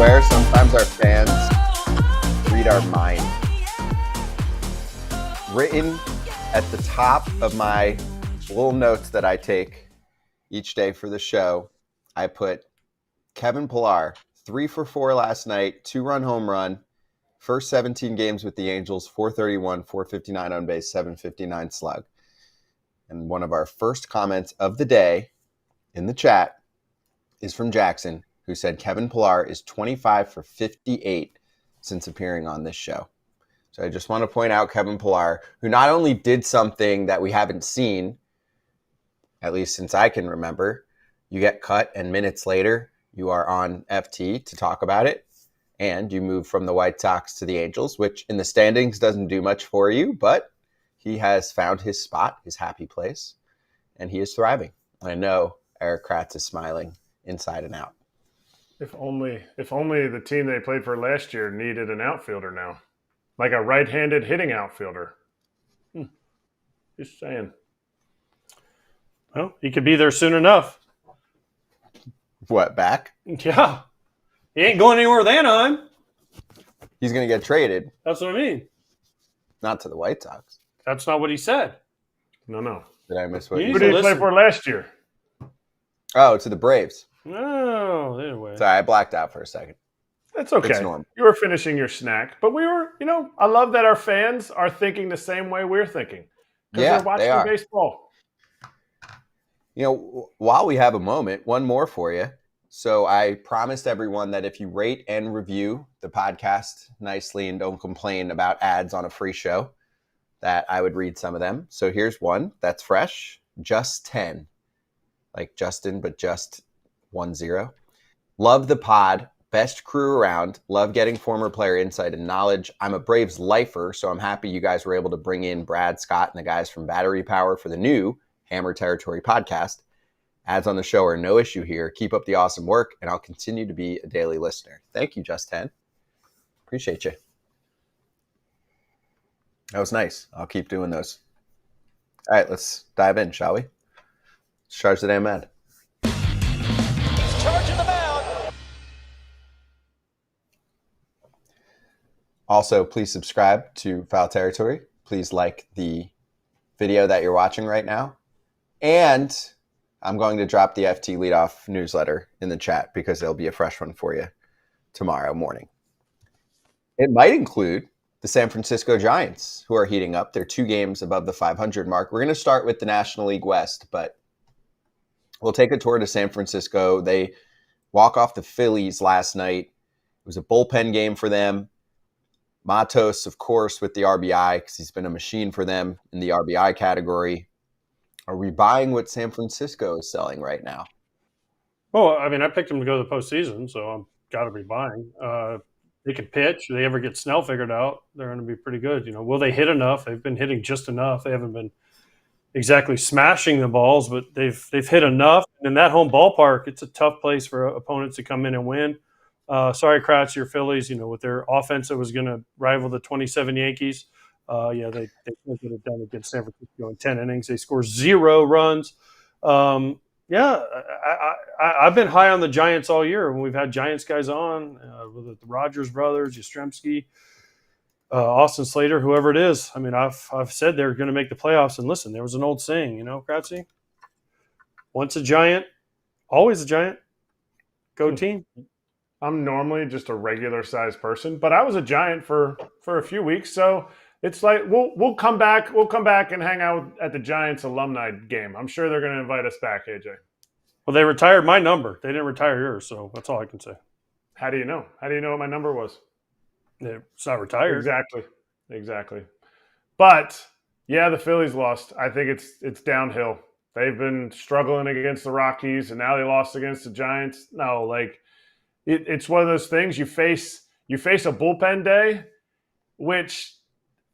swear sometimes our fans read our mind. Written at the top of my little notes that I take each day for the show, I put Kevin Pillar, 3 for 4 last night, 2-run home run, first 17 games with the Angels, 431, 459 on base, 759 slug. And one of our first comments of the day in the chat is from Jackson, who said Kevin Pillar is 25 for 58 since appearing on this show. So I just want to point out Kevin Pillar, who not only did something that we haven't seen, at least since I can remember, you get cut and minutes later you are on FT to talk about it, and you move from the White Sox to the Angels, which in the standings doesn't do much for you, but he has found his spot, his happy place, and he is thriving. I know Erik Kratz is smiling inside and out. If only the team they played for last year needed an outfielder now. Like a right-handed hitting outfielder. Just saying. Well, he could be there soon enough. What, back? Yeah. He ain't going anywhere with Anaheim. He's going to get traded. That's what I mean. Not to the White Sox. That's not what he said. No. Did I miss what Who did he play for last year? Oh, to the Braves. Oh, anyway. Sorry, I blacked out for a second. That's okay. It's normal. You were finishing your snack. But we were, I love that our fans are thinking the same way we're thinking. Because they're watching baseball. While we have a moment, one more for you. So I promised everyone that if you rate and review the podcast nicely and don't complain about ads on a free show, that I would read some of them. So here's one that's fresh. Just 10. Like Justin, but just 10. Love the pod. Best crew around. Love getting former player insight and knowledge. I'm a Braves lifer, so I'm happy you guys were able to bring in Brad, Scott, and the guys from Battery Power for the new Hammer Territory podcast. Ads on the show are no issue here. Keep up the awesome work, and I'll continue to be a daily listener. Thank you, Just 10. Appreciate you. That was nice. I'll keep doing those. All right, let's dive in, shall we? Let's charge the damn ad. Charging the mound. Also, please subscribe to Foul Territory. Please like the video that you're watching right now. And I'm going to drop the FT leadoff newsletter in the chat because there'll be a fresh one for you tomorrow morning. It might include the San Francisco Giants, who are heating up. They're 2 games above the 500 mark. We're going to start with the National League West, but we'll take a tour to San Francisco. They walk off the Phillies last night. It was a bullpen game for them. Matos, of course, with the RBI because he's been a machine for them in the RBI category. Are we buying what San Francisco is selling right now? Well, I mean, I picked them to go to the postseason, so I've got to be buying. They can pitch. If they ever get Snell figured out, they're going to be pretty good. Will they hit enough? They've been hitting just enough. They haven't been exactly smashing the balls, but they've hit enough. And in that home ballpark, it's a tough place for opponents to come in and win. Sorry, Kratz, your Phillies, with their offense that was going to rival the 27 Yankees. They couldn't get it done against San Francisco in 10 innings. They score 0 runs. I've been high on the Giants all year when we've had Giants guys on, with the Rogers brothers, Yastrzemski, Austin Slater, whoever it is. I mean, I've said they're going to make the playoffs. And listen, there was an old saying, Kratzy, once a Giant, always a Giant. Go team. I'm normally just a regular sized person, but I was a Giant for a few weeks, so it's like we'll come back. We'll come back and hang out at the Giants alumni game. I'm sure they're going to invite us back, AJ. Well, they retired my number. They didn't retire yours, so that's all I can say. How do you know? How do you know what my number was? It's not retired. Exactly. But yeah, the Phillies lost. I think it's downhill. They've been struggling against the Rockies, and now they lost against the Giants. No, it's one of those things. You face a bullpen day, which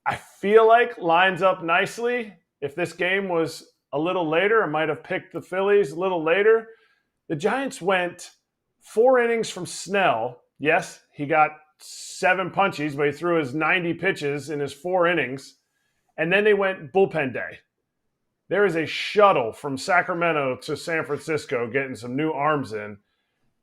I feel like lines up nicely. If this game was a little later, I might have picked the Phillies a little later. The Giants went 4 innings from Snell. Yes, he got 7 punchies, but he threw his 90 pitches in his 4 innings. And then they went bullpen day. There is a shuttle from Sacramento to San Francisco getting some new arms in.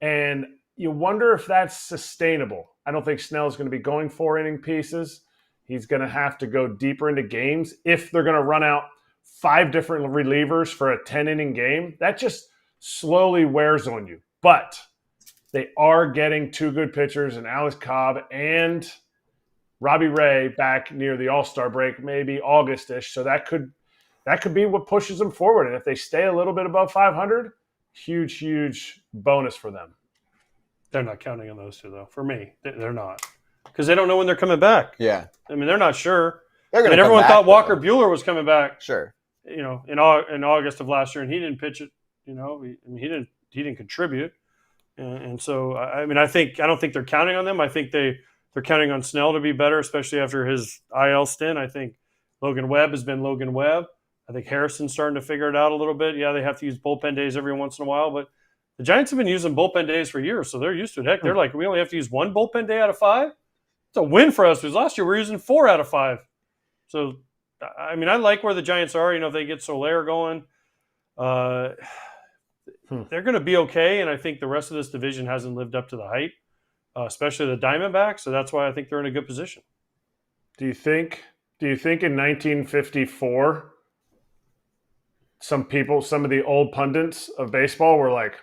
And you wonder if that's sustainable. I don't think Snell's going to be going 4-inning pieces. He's going to have to go deeper into games if they're going to run out 5 different relievers for a 10-inning game. That just slowly wears on you. But they are getting 2 good pitchers in Alex Cobb and Robbie Ray back near the All-Star break, maybe August-ish. So that could be what pushes them forward. And if they stay a little bit above 500, huge bonus for them. They're not counting on those two, though. For me, they're not. Because they don't know when they're coming back. Yeah. I mean, they're not sure. Everyone thought Walker Buehler was coming back. Sure. In August of last year, and he didn't pitch it. He didn't contribute. And so, I don't think they're counting on them. I think they're counting on Snell to be better, especially after his IL stint. I think Logan Webb has been Logan Webb. I think Harrison's starting to figure it out a little bit. Yeah, they have to use bullpen days every once in a while, but the Giants have been using bullpen days for years, so they're used to it. Heck, they're like, we only have to use 1 bullpen day out of 5. It's a win for us because last year we were using 4 out of 5. So, I mean, I like where the Giants are. If they get Soler going, they're going to be okay, and I think the rest of this division hasn't lived up to the hype, especially the Diamondbacks, so that's why I think they're in a good position. Do you think in 1954, some of the old pundits of baseball were like,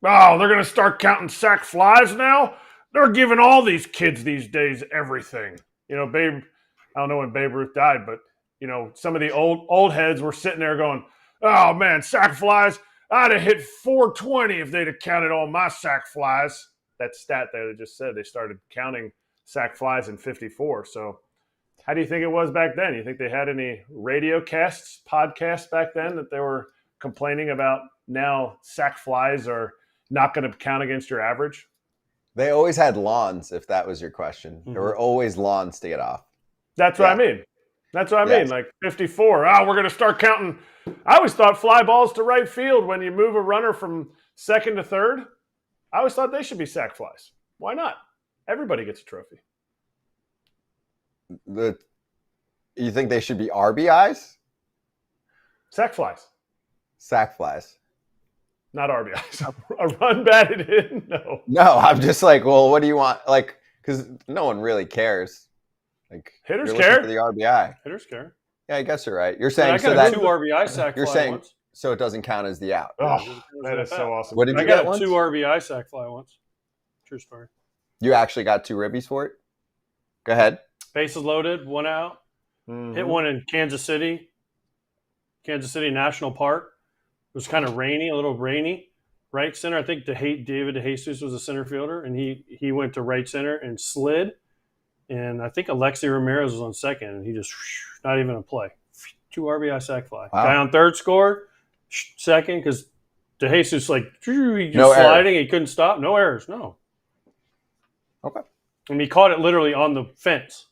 oh, they're going to start counting sac flies now? They're giving all these kids these days everything. Babe, I don't know when Babe Ruth died, but, some of the old heads were sitting there going, oh, man, sac flies, I'd have hit 420 if they'd have counted all my sac flies. That stat there they just said they started counting sac flies in 54. So how do you think it was back then? You think they had any podcasts back then that they were complaining about now sac flies are not going to count against your average? They always had lawns, if that was your question. Mm-hmm. There were always lawns to get off. That's what I mean. Like 54. We're going to start counting. I always thought fly balls to right field when you move a runner from second to third. I always thought they should be sac flies. Why not? Everybody gets a trophy. You think they should be RBIs? Sac flies. Sac flies. Not RBIs. A run batted in? No. No, I'm just like, well, what do you want? Like, because no one really cares. Like, hitters you're care. For the RBI. Hitters care. Yeah, I guess you're right. You're saying I got 2 RBI sac you're fly saying once. So it doesn't count as the out. Oh, that is so awesome. What did you I get got once? 2 RBI sac fly once. True story. You actually got 2 ribbies for it? Go ahead. Bases loaded, 1 out. Mm-hmm. Hit one in Kansas City National Park. It was kind of rainy, a little rainy. Right center. I think David DeJesus was a center fielder, and he went to right center and slid. And I think Alexi Ramirez was on second, and he just not even a play. 2 RBI sac fly. Wow. Guy on third scored second because DeJesus he just sliding. He couldn't stop. No errors. No. Okay. And he caught it literally on the fence.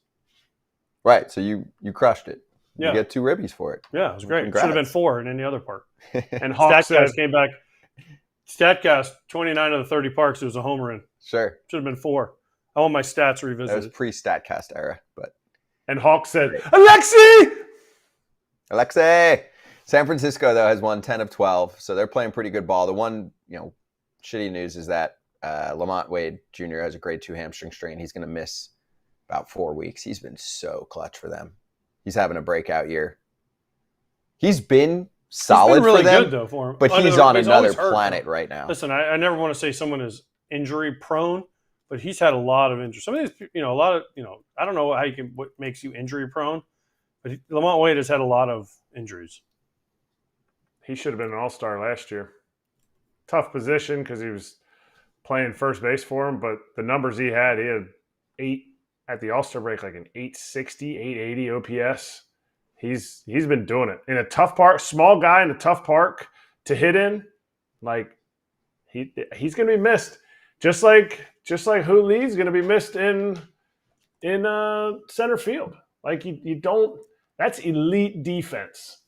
Right. So you crushed it. Yeah. You get 2 ribbies for it. Yeah, it was great. Congrats. Should have been 4 in any other park. And Hawk said, came back. StatCast, 29 of the 30 parks, it was a homer in. Sure. Should have been 4. I want my stats That was revisited. pre-StatCast era, but and Hawk said, Alexi! San Francisco, though, has won 10 of 12, so they're playing pretty good ball. The one, shitty news is that Lamont Wade Jr. has a grade 2 hamstring strain. He's going to miss about 4 weeks. He's been so clutch for them. He's having a breakout year. He's been solid really for them, good, though, for him. but he's on another planet right now. Listen, I never want to say someone is injury prone, but he's had a lot of injuries. Some of these, I don't know what makes you injury prone, but Lamont Wade has had a lot of injuries. He should have been an all-star last year. Tough position because he was playing first base for him, but the numbers he had 8 at the all-star break, like an 860, 880 OPS. He's been doing it in a tough park, small guy in a tough park to hit in. Like he's going to be missed, just like Hu Lee's going to be missed in center field. Like you don't. That's elite defense.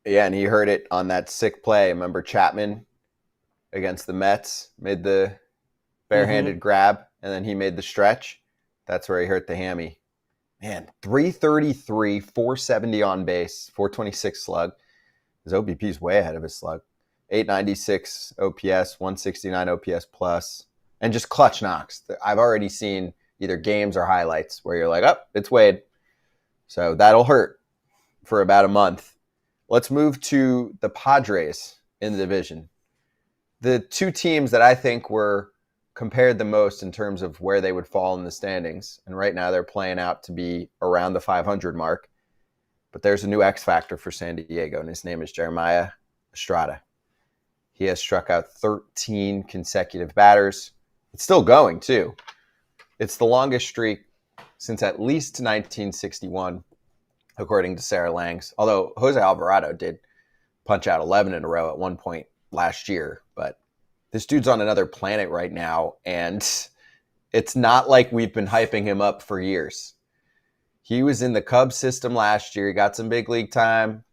Yeah, and he heard it on that sick play. Remember Chapman against the Mets made the barehanded grab, and then he made the stretch. That's where he hurt the hammy. Man, 333, 470 on base, 426 slug. His OBP is way ahead of his slug. 896 OPS, 169 OPS plus, and just clutch knocks. I've already seen either games or highlights where you're like, oh, it's Wade. So that'll hurt for about a month. Let's move to the Padres in the division. The two teams that I think were compared the most in terms of where they would fall in the standings. And right now they're playing out to be around the 500 mark. But there's a new X factor for San Diego, and his name is Jeremiah Estrada. He has struck out 13 consecutive batters. It's still going, too. It's the longest streak since at least 1961, according to Sarah Langs. Although Jose Alvarado did punch out 11 in a row at one point last year. But this dude's on another planet right now, and it's not like we've been hyping him up for years. He was in the Cubs system last year. He got some big league time,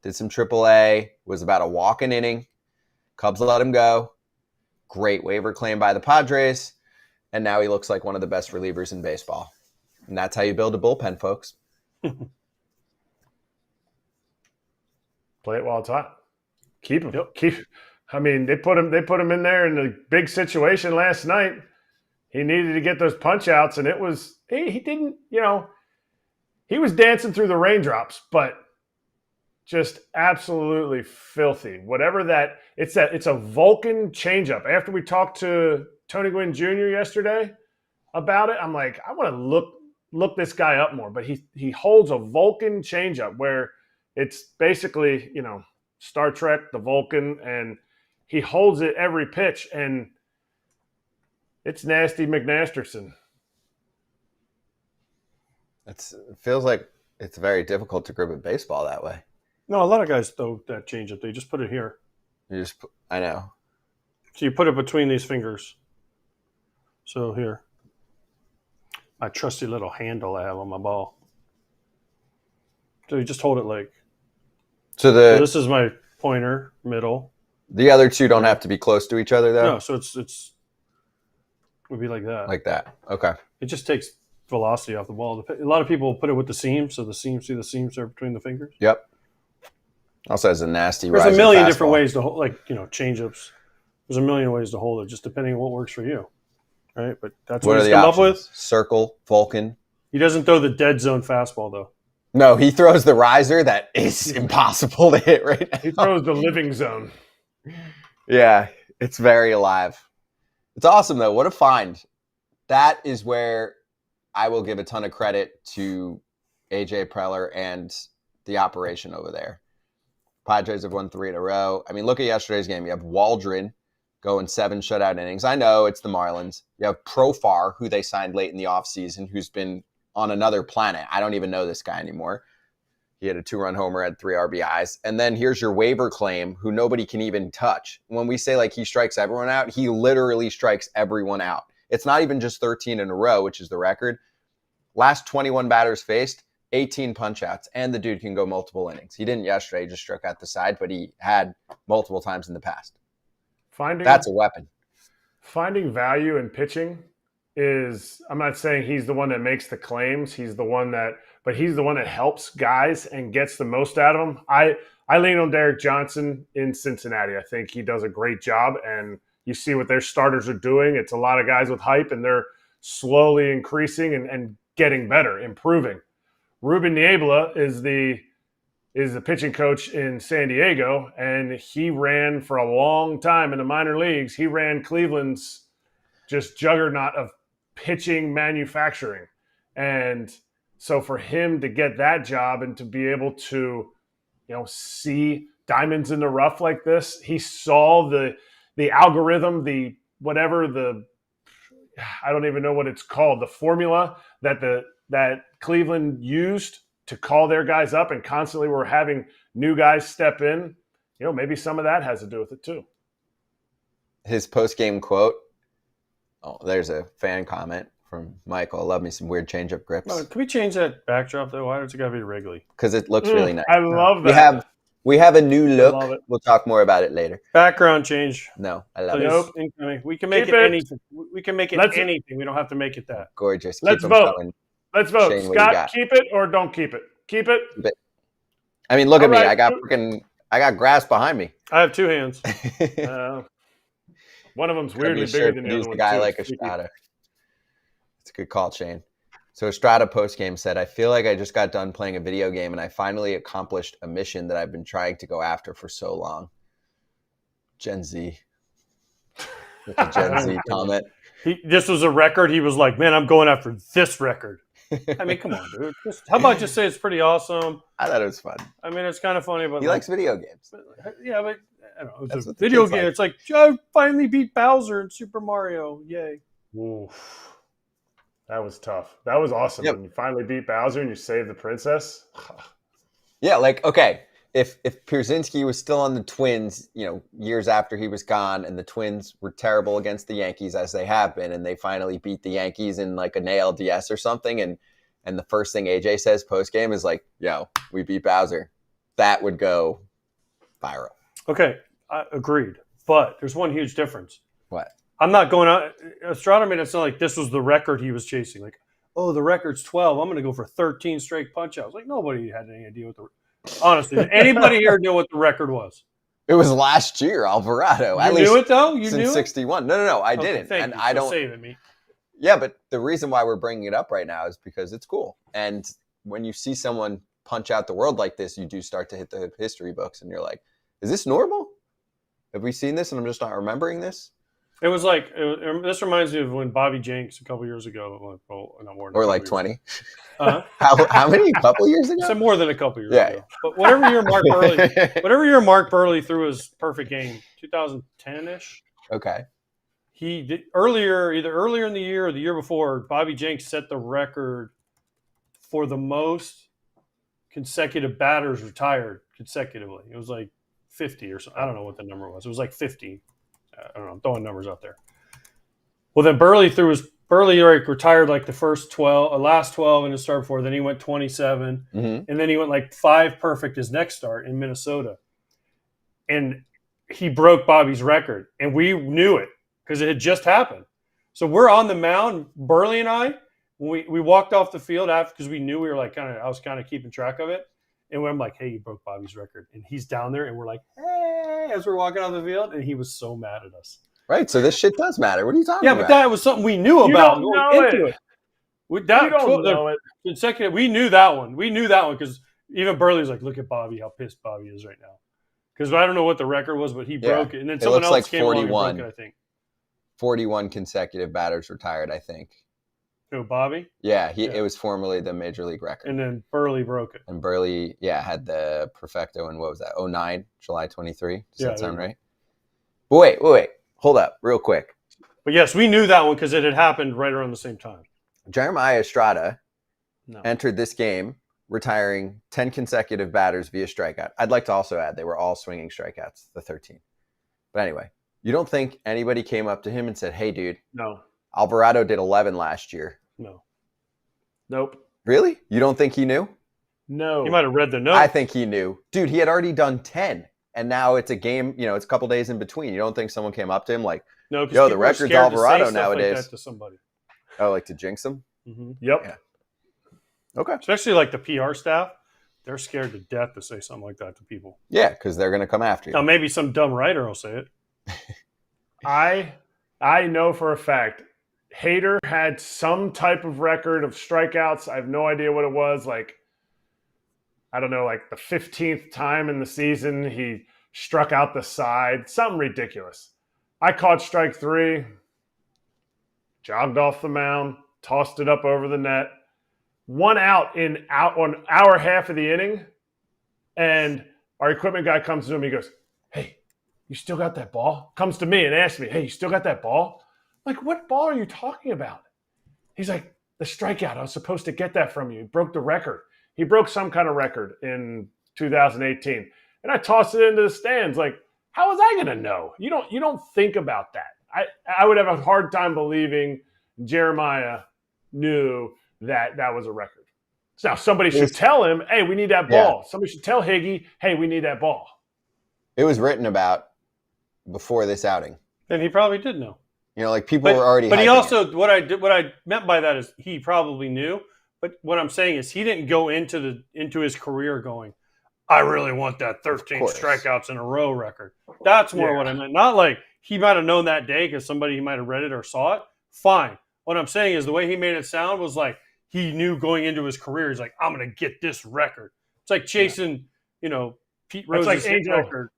did some AAA, was about a walk an inning. Cubs let him go. Great waiver claim by the Padres. And now he looks like one of the best relievers in baseball. And that's how you build a bullpen, folks. Play it while it's hot. Keep him. Yep. I mean, they put him in there in a big situation last night. He needed to get those punch outs, and it was he didn't, he was dancing through the raindrops, but just absolutely filthy. Whatever that it's a Vulcan changeup. After we talked to Tony Gwynn Jr. yesterday about it, I'm like, I want to look this guy up more. But he holds a Vulcan changeup where it's basically, Star Trek, the Vulcan, and he holds it every pitch, and it's nasty McNasterson. It feels like it's very difficult to grip a baseball that way. No, a lot of guys throw that changeup. They just put it here. I know. So you put it between these fingers. So here. My trusty little handle I have on my ball. So you just hold it like. So this is my pointer, middle. The other two don't have to be close to each other, though? No, so it's would be like that. Like that. Okay. It just takes velocity off the ball. A lot of people put it with the seams, so the seams are between the fingers. Yep. Also has a nasty There's a million different ways to hold, change-ups. There's a million ways to hold it, just depending on what works for you. Right? But that's what he's come up with. Circle, Vulcan. He doesn't throw the dead zone fastball, though. No, he throws the riser that is impossible to hit right now. He throws the living zone. Yeah, it's very alive. It's awesome, though. What a find. That is where I will give a ton of credit to AJ Preller and the operation over there. Padres have won 3 in a row. I mean, look at yesterday's game. You have Waldron going 7 shutout innings. I know it's the Marlins. You have Profar, who they signed late in the offseason, who's been on another planet. I don't even know this guy anymore. He had a 2-run homer, had 3 RBIs. And then here's your waiver claim, who nobody can even touch. When we say he strikes everyone out, he literally strikes everyone out. It's not even just 13 in a row, which is the record. Last 21 batters faced, 18 punch-outs, and the dude can go multiple innings. He didn't yesterday, he just struck out the side, but he had multiple times in the past. That's a weapon. Finding value in pitching is, I'm not saying he's the one that makes the claims. He's the one that helps guys and gets the most out of them. I lean on Derek Johnson in Cincinnati. I think he does a great job, and you see what their starters are doing. It's a lot of guys with hype, and they're slowly increasing and getting better, improving. Ruben Niebla is the pitching coach in San Diego, and he ran for a long time in the minor leagues. He ran Cleveland's just juggernaut of pitching manufacturing. And so for him to get that job and to be able to, see diamonds in the rough like this, he saw the algorithm, I don't even know what it's called, the formula that Cleveland used to call their guys up, and constantly we're having new guys step in. Maybe some of that has to do with it too. His post-game quote. Oh, there's a fan comment from Michael. I love me some weird change-up grips. Can we change that backdrop though? Why does it got to be Wrigley? Because it looks really nice. I love that. We have a new look. We'll talk more about it later. Background change. No, I love it. We can make it anything. We can make it anything. We don't have to make it that. Gorgeous. Let's vote. Let's vote. Shane, Scott, keep it or don't keep it? Keep it. I mean, look at me. I got grass behind me. I have two hands. One of them's weirdly bigger than the other one. A guy too. like Estrada. It's a good call, Shane. So Estrada postgame said, I feel like I just got done playing a video game and I finally accomplished a mission that I've been trying to go after for so long. Gen Z. With a Gen Z comment. This was a record. He was like, man, I'm going after this record. I mean, come on, dude. How about just say it's pretty awesome? I thought it was fun. I mean, it's kind of funny. But he likes video games. Yeah, but I don't know. It's a video game. Like. It's like, Joe finally beat Bowser in Super Mario. Yay. Oof. That was tough. That was awesome. Yep. When you finally beat Bowser and you saved the princess. Yeah, like, okay. If Pierzynski was still on the Twins, years after he was gone, and the Twins were terrible against the Yankees as they have been, and they finally beat the Yankees in like an ALDS or something, and the first thing AJ says post game is like, "Yo, we beat Bowser," that would go viral. Okay, I agreed, but there's one huge difference. What? I'm not going out. Estrada made it sound like this was the record he was chasing. Like, oh, the record's 12. I'm going to go for 13 straight punch outs. Like nobody had any idea what the. Honestly, did anybody here know what the record was? It was last year, Alvarado. You knew it though. You knew it? 61. No, I didn't, and I don't. Saving me. Yeah, but the reason why we're bringing it up right now is because it's cool. And when you see someone punch out the world like this, you do start to hit the history books, and you're like, "Is this normal? Have we seen this, and I'm just not remembering this?" It was like this reminds me of when Bobby Jenks a couple years ago, or like 20. How many? A couple years ago? So more than a couple years ago. But whatever year Mark Burley threw his perfect game, 2010-ish. Okay. He did either earlier in the year or the year before. Bobby Jenks set the record for the most consecutive batters retired consecutively. It was like 50 or something. I don't know what the number was. It was like 50. I don't know. I'm throwing numbers out there. Well, then Burley retired like the last 12 in his start before. Then he went 27, and then he went like 5 perfect his next start in Minnesota, and he broke Bobby's record, and we knew it because it had just happened. So we're on the mound, Burley and I. We walked off the field after because we knew we were like I was kind of keeping track of it, and I'm like, hey, you broke Bobby's record, and he's down there, and we're like, hey, as we're walking off the field, and he was so mad at us. Right, so this shit does matter. What are you talking about? Yeah, but that was something we knew about. You don't know it. You don't know it. Consecutive, we knew that one. We knew that one because even Burley's like, look at Bobby, how pissed Bobby is right now. Because I don't know what the record was, but he broke it. And then someone else like came along and broke it, I think. 41 consecutive batters retired, I think. Who, Bobby? Yeah, it was formerly the Major League record. And then Burley broke it. And Burley, had the perfecto in, what was that, 09, July 23? Does that sound right? But wait. Hold up, real quick. But yes, we knew that one because it had happened right around the same time. Jeremiah Estrada entered this game retiring 10 consecutive batters via strikeout. I'd like to also add they were all swinging strikeouts, the 13. But anyway, you don't think anybody came up to him and said, hey, dude. No. Alvarado did 11 last year. No. Nope. Really? You don't think he knew? No. He might have read the note. I think he knew. Dude, he had already done 10. And now it's a game, it's a couple days in between. You don't think someone came up to him like, no, yo, the record's Alvarado nowadays. Like that to somebody. Oh, like to jinx him? Mm-hmm. Yep. Yeah. Okay. Especially like the PR staff. They're scared to death to say something like that to people. Yeah, because they're going to come after you. Now, maybe some dumb writer will say it. I know for a fact Hader had some type of record of strikeouts. I have no idea what it was. Like, I don't know, like the 15th time in the season he struck out the side. Something ridiculous. I caught strike 3, jogged off the mound, tossed it up over the net. 1 out on our half of the inning, and our equipment guy comes to him. He goes, hey, you still got that ball? Comes to me and asks me, hey, you still got that ball? I'm like, what ball are you talking about? He's like, the strikeout. I was supposed to get that from you. He broke the record. He broke some kind of record in 2018. And I tossed it into the stands. Like, how was I going to know? You don't think about that. I would have a hard time believing Jeremiah knew that was a record. So now somebody should tell him, hey, we need that ball. Yeah. Somebody should tell Higgy, hey, we need that ball. It was written about before this outing. And he probably did know. Like people were already. But he also, what I meant by that is he probably knew. But what I'm saying is he didn't go into his career going, I really want that 13 course. strikeouts in a row record. That's more what I meant. Not like he might have known that day because somebody might have read it or saw it. Fine. What I'm saying is the way he made it sound was like he knew going into his career, he's like, I'm going to get this record. It's like chasing, Pete Rose's hit record.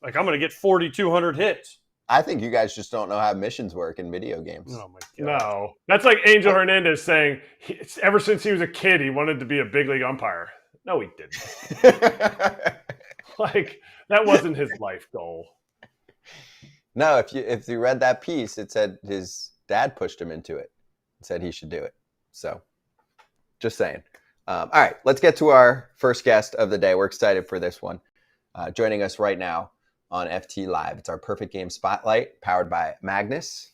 Like, I'm going to get 4,200 hits. I think you guys just don't know how missions work in video games. Oh, my God. No. That's like Angel Hernandez saying ever since he was a kid, he wanted to be a big league umpire. No, he didn't. Like, that wasn't his life goal. No, if you read that piece, it said his dad pushed him into it and said he should do it. So, just saying. All right, let's get to our first guest of the day. We're excited for this one. Joining us right now on FT Live. It's our Perfect Game Spotlight, powered by Magnus.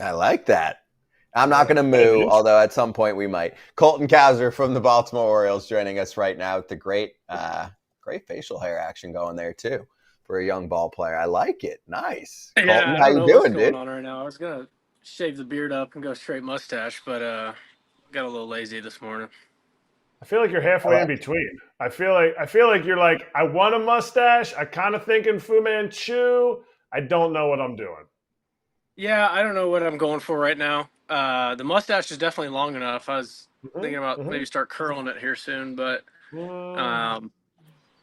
I like that. I'm not going to moo, although at some point we might. Colton Cowser from the Baltimore Orioles joining us right now with the great facial hair action going there too for a young ball player. I like it. Nice. Yeah, Colton, how you doing, dude? On right now. I was gonna shave the beard up and go straight mustache, but got a little lazy this morning. I feel like you're halfway in between. I feel like you're like, I want a mustache. I kind of thinking Fu Manchu. I don't know what I'm doing. Yeah, I don't know what I'm going for right now. The mustache is definitely long enough. I was thinking about maybe start curling it here soon, but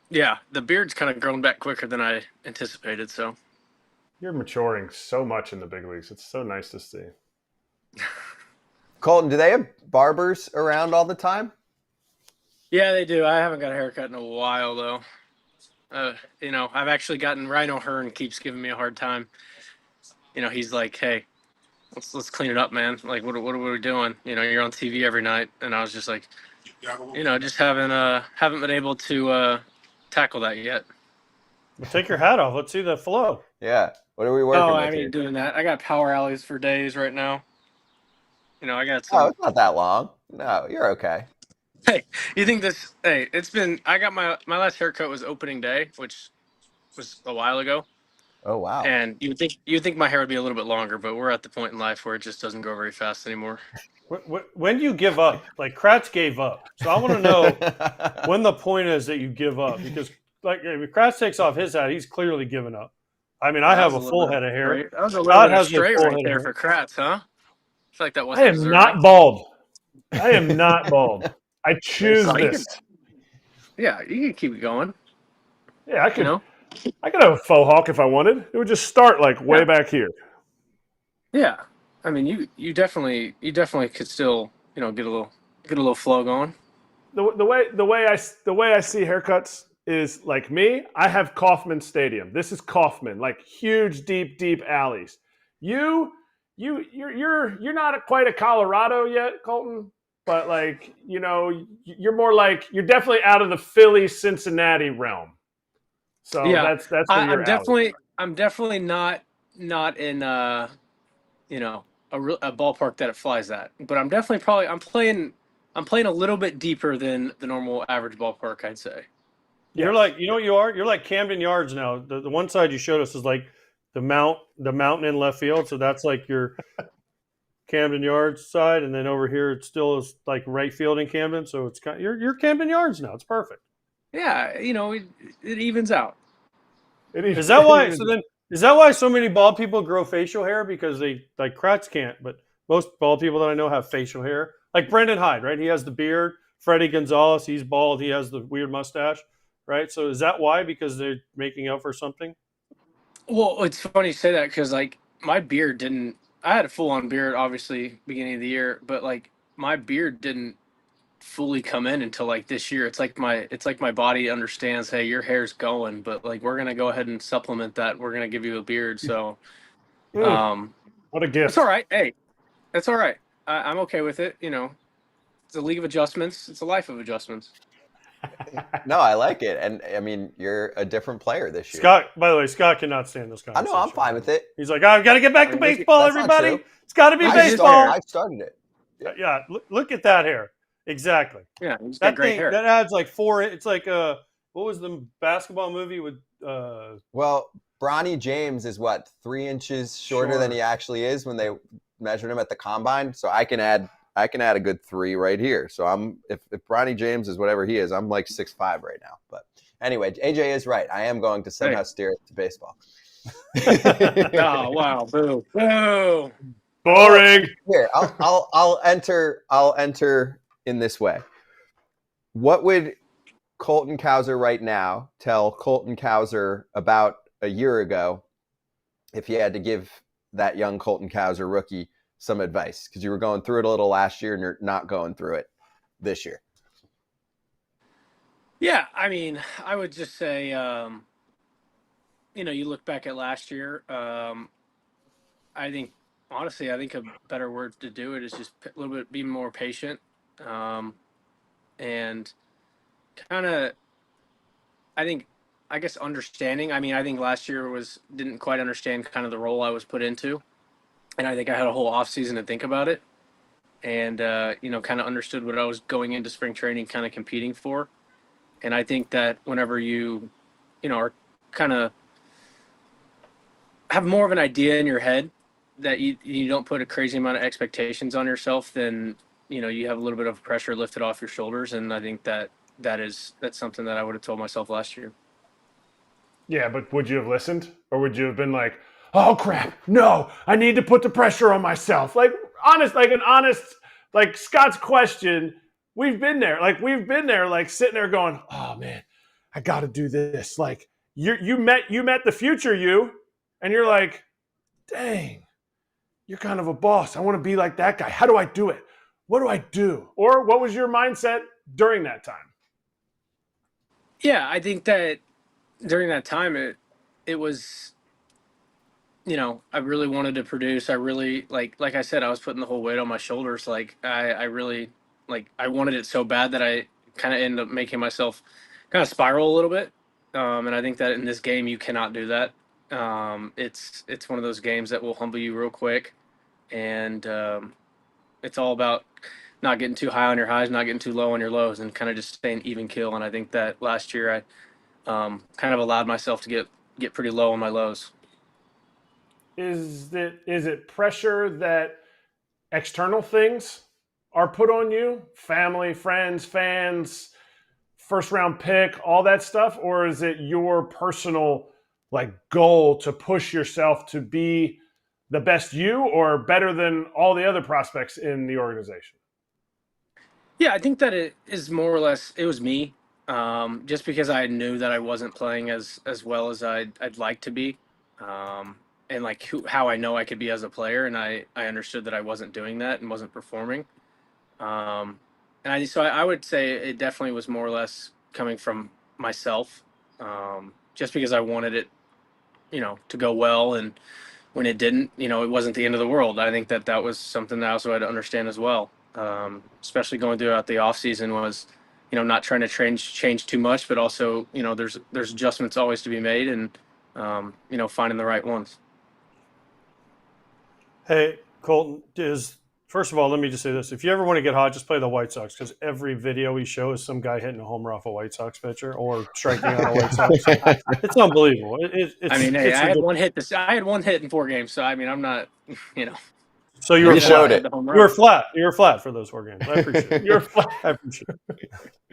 yeah, the beard's kind of grown back quicker than I anticipated. So you're maturing so much in the big leagues. It's so nice to see. Colton, do they have barbers around all the time? Yeah, they do. I haven't got a haircut in a while though. I've actually gotten Rhino Hearn keeps giving me a hard time. He's like, hey, let's clean it up, man. Like, what are we doing? You're on TV every night, and I was just like, just haven't been able to tackle that yet. Well, take your hat off. Let's see the flow. Yeah. What are we working with? I mean, doing that. I got power alleys for days right now. I got some. Oh, it's not that long. No, you're okay. Hey, you think this? Hey, it's been. I got my last haircut was opening day, which was a while ago. Oh wow! And you'd think my hair would be a little bit longer, but we're at the point in life where it just doesn't grow very fast anymore. When do you give up? Like Kratz gave up, so I want to know when the point is that you give up, because like if Kratz takes off his hat, he's clearly given up. I mean, I have a full head of hair. That was a little bit straight right there for Kratz, huh? I feel like that wasn't. I am not bald. I am not bald. I choose this. Yeah, you can keep it going. Yeah, I could. I could have a faux hawk if I wanted. It would just start like way back here. Yeah, I mean, you definitely could still get a little flow going. The way I see haircuts is like me. I have Kauffman Stadium. This is Kauffman, like huge, deep alleys. You're not quite a Colorado yet, Colton, but like you're more like you're definitely out of the Philly Cincinnati realm. So yeah, that's where I'm definitely not in a ballpark that it flies at, but I'm definitely I'm playing a little bit deeper than the normal average ballpark, I'd say. You're like, you know what you are? You're like Camden Yards now. The one side you showed us is like the mountain in left field, so that's like your Camden Yards side, and then over here it still is like right field in Camden, so it's kind of, you're Camden Yards now. It's perfect. Yeah, it evens out. Is that why? So then, is that why so many bald people grow facial hair? Because they like Kratz can't, but most bald people that I know have facial hair. Like Brendan Hyde, right? He has the beard. Freddie Gonzalez, he's bald. He has the weird mustache, right? So is that why? Because they're making up for something? Well, it's funny you say that because like my beard didn't. I had a full-on beard, obviously, beginning of the year, but like my beard didn't fully come in until like this year. It's like my body understands, hey, your hair's going, but like we're gonna go ahead and supplement that. We're gonna give you a beard. So what a gift. It's all right. Hey, that's all right. I'm okay with it. It's a league of adjustments. It's a life of adjustments. No, I like it. And I mean, you're a different player this year. Scott, by the way, Scott cannot stand this conversation. I know, I'm fine with it. He's like, I've got to get back to baseball, everybody. It's got to be baseball. I started it. Yeah, look at that hair. Exactly. Yeah, he's got great hair. That adds like 4. It's like what was the basketball movie with? Well, Bronny James is what, 3 inches shorter than he actually is when they measured him at the combine. So I can add a good 3 right here. So if Bronny James is whatever he is, I'm like 6'5" right now. But anyway, AJ is right. I am going to somehow steer it to baseball. Oh wow! Boo! Boo! Boring. Here, I'll enter in this way. What would Colton Cowser right now tell Colton Cowser about a year ago if you had to give that young Colton Cowser rookie some advice? Because you were going through it a little last year and you're not going through it this year. Yeah, I mean, I would just say, you look back at last year. I think, honestly, I think a better word to do it is just a little bit be more patient, and kind of, I guess understanding. I mean, I think last year didn't quite understand kind of the role I was put into, and I think I had a whole off season to think about it, and kind of understood what I was going into spring training, kind of competing for, and I think that whenever are kind of have more of an idea in your head that you don't put a crazy amount of expectations on yourself, then you have a little bit of pressure lifted off your shoulders, and I think that's something that I would have told myself last year. Yeah, but would you have listened, or would you have been like, "Oh crap, no, I need to put the pressure on myself"? Like Scott's question. We've been there, like sitting there going, "Oh man, I got to do this." Like you met the future you, and you're like, "Dang, you're kind of a boss. I want to be like that guy. How do I do it? What do I do?" Or what was your mindset during that time? Yeah, I think that during that time it was, I really wanted to produce. I really like I said, I was putting the whole weight on my shoulders. Like I really I wanted it so bad that I kind of ended up making myself kind of spiral a little bit. And I think that in this game you cannot do that. It's one of those games that will humble you real quick, and it's all about not getting too high on your highs, not getting too low on your lows, and kind of just staying even keel. And I think that last year I kind of allowed myself to get pretty low on my lows. Is it pressure that external things are put on you? Family, friends, fans, first round pick, all that stuff? Or is it your personal goal to push yourself to be the best you or better than all the other prospects in the organization? Yeah, I think that it is more or less it was me. Just because I knew that I wasn't playing as well as I'd like to be, and how I know I could be as a player, and I understood that I wasn't doing that and wasn't performing. And I would say it definitely was more or less coming from myself, just because I wanted it, to go well, and when it didn't, it wasn't the end of the world. I think that was something that I also had to understand as well, especially going throughout the off season was, not trying to change too much, but also, there's adjustments always to be made, and finding the right ones. Hey, Colton, first of all, let me just say this. If you ever want to get hot, just play the White Sox, because every video we show is some guy hitting a homer off a White Sox pitcher or striking out a White Sox. It's unbelievable. I had one hit. I had one hit in 4 games, so I mean, I'm not, So you were showed it. You were flat. You were flat for those 4 games. I appreciate it. You're flat. I appreciate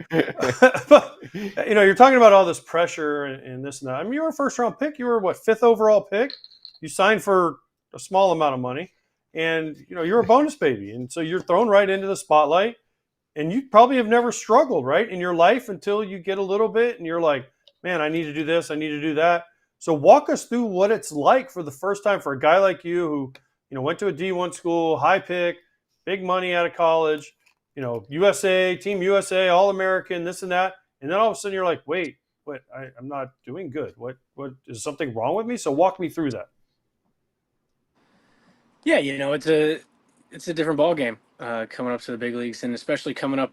it. But, you're talking about all this pressure and this and that. I mean, you were a first-round pick. You were, 5th overall pick? You signed for a small amount of money. And, you're a bonus baby. And so you're thrown right into the spotlight. And you probably have never struggled, right, in your life until you get a little bit. And you're like, man, I need to do this. I need to do that. So walk us through what it's like for the first time for a guy like you who, went to a D1 school, high pick, big money out of college, USA, Team USA, All-American, this and that. And then all of a sudden you're like, wait, I'm not doing good. What is something wrong with me? So walk me through that. Yeah, it's a different ball game coming up to the big leagues, and especially coming up